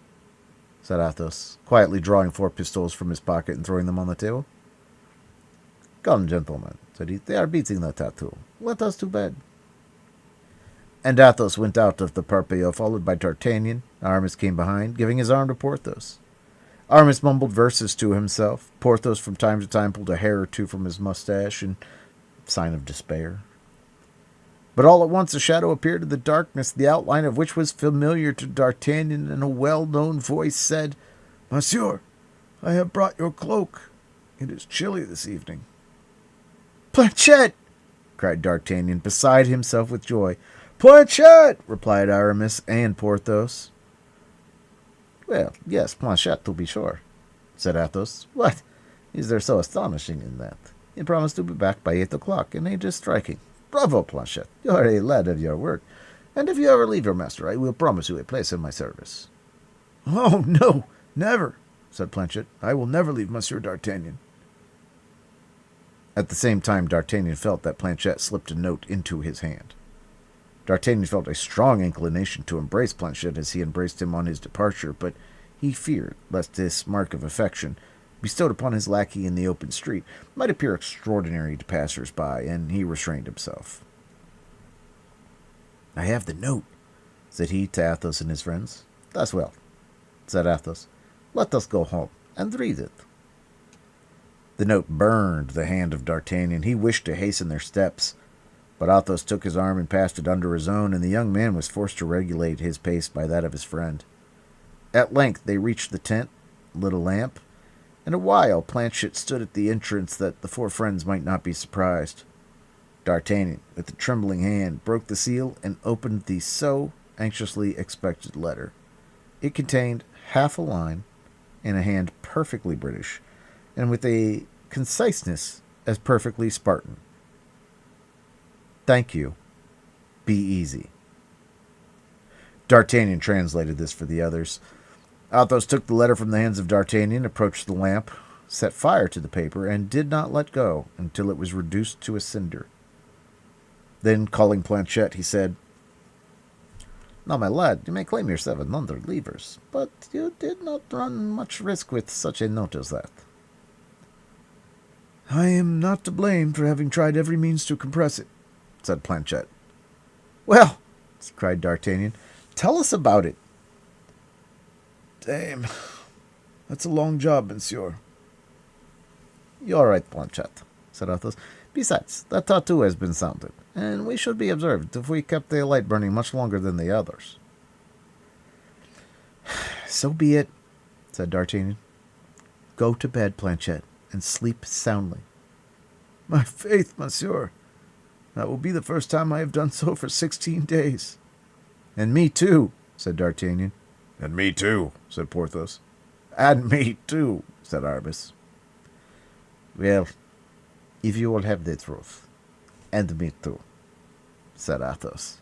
said Athos, quietly drawing 4 pistols from his pocket and throwing them on the table. "Come, gentlemen," said he, "they are beating the tattoo. Let us to bed." And Athos went out of the Parpaillot, followed by D'Artagnan. Aramis came behind, giving his arm to Porthos. Aramis mumbled verses to himself. Porthos from time to time pulled a hair or two from his mustache in sign of despair. But all at once a shadow appeared in the darkness, the outline of which was familiar to D'Artagnan, and a well-known voice said, "Monsieur, I have brought your cloak. It is chilly this evening." "Planchet!" cried D'Artagnan, beside himself with joy. "Planchet!" replied Aramis and Porthos. "Well, yes, Planchet, to be sure," said Athos. "What is there so astonishing in that? He promised to be back by 8 o'clock, and age is striking. Bravo, Planchet! You are a lad of your word, and if you ever leave your master, I will promise you a place in my service." "Oh, no, never," said Planchet. "I will never leave Monsieur d'Artagnan." At the same time, D'Artagnan felt that Planchet slipped a note into his hand. D'Artagnan felt a strong inclination to embrace Planchet as he embraced him on his departure, but he feared lest this mark of affection, bestowed upon his lackey in the open street, might appear extraordinary to passers-by, and he restrained himself. "I have the note," said he to Athos and his friends. "That's well," said Athos. "Let us go home and read it." The note burned the hand of D'Artagnan. He wished to hasten their steps, but Athos took his arm and passed it under his own, and the young man was forced to regulate his pace by that of his friend. At length they reached the tent, lit a lamp, and a while Planchet stood at the entrance that the 4 friends might not be surprised. D'Artagnan, with a trembling hand, broke the seal and opened the so anxiously expected letter. It contained half a line in a hand perfectly British, and with a conciseness as perfectly Spartan. "Thank you. Be easy." D'Artagnan translated this for the others. Athos took the letter from the hands of D'Artagnan, approached the lamp, set fire to the paper, and did not let go until it was reduced to a cinder. Then, calling Planchet, he said, "Now, my lad, you may claim your 700 livres, but you did not run much risk with such a note as that." "I am not to blame for having tried every means to compress it," said Planchet. "Well," cried D'Artagnan, "tell us about it." Dame, that's a long job, monsieur. You're right, Planchet, said Athos. Besides, that tattoo has been sounded, and we should be observed if we kept the light burning much longer than the others. So be it, said D'Artagnan. Go to bed, Planchet, and sleep soundly. My faith, monsieur, that will be the first time I have done so for 16 days. And me too, said D'Artagnan. And me too, said Porthos. And me too, said Aramis. Well, if you will have the truth, and me too, said Athos.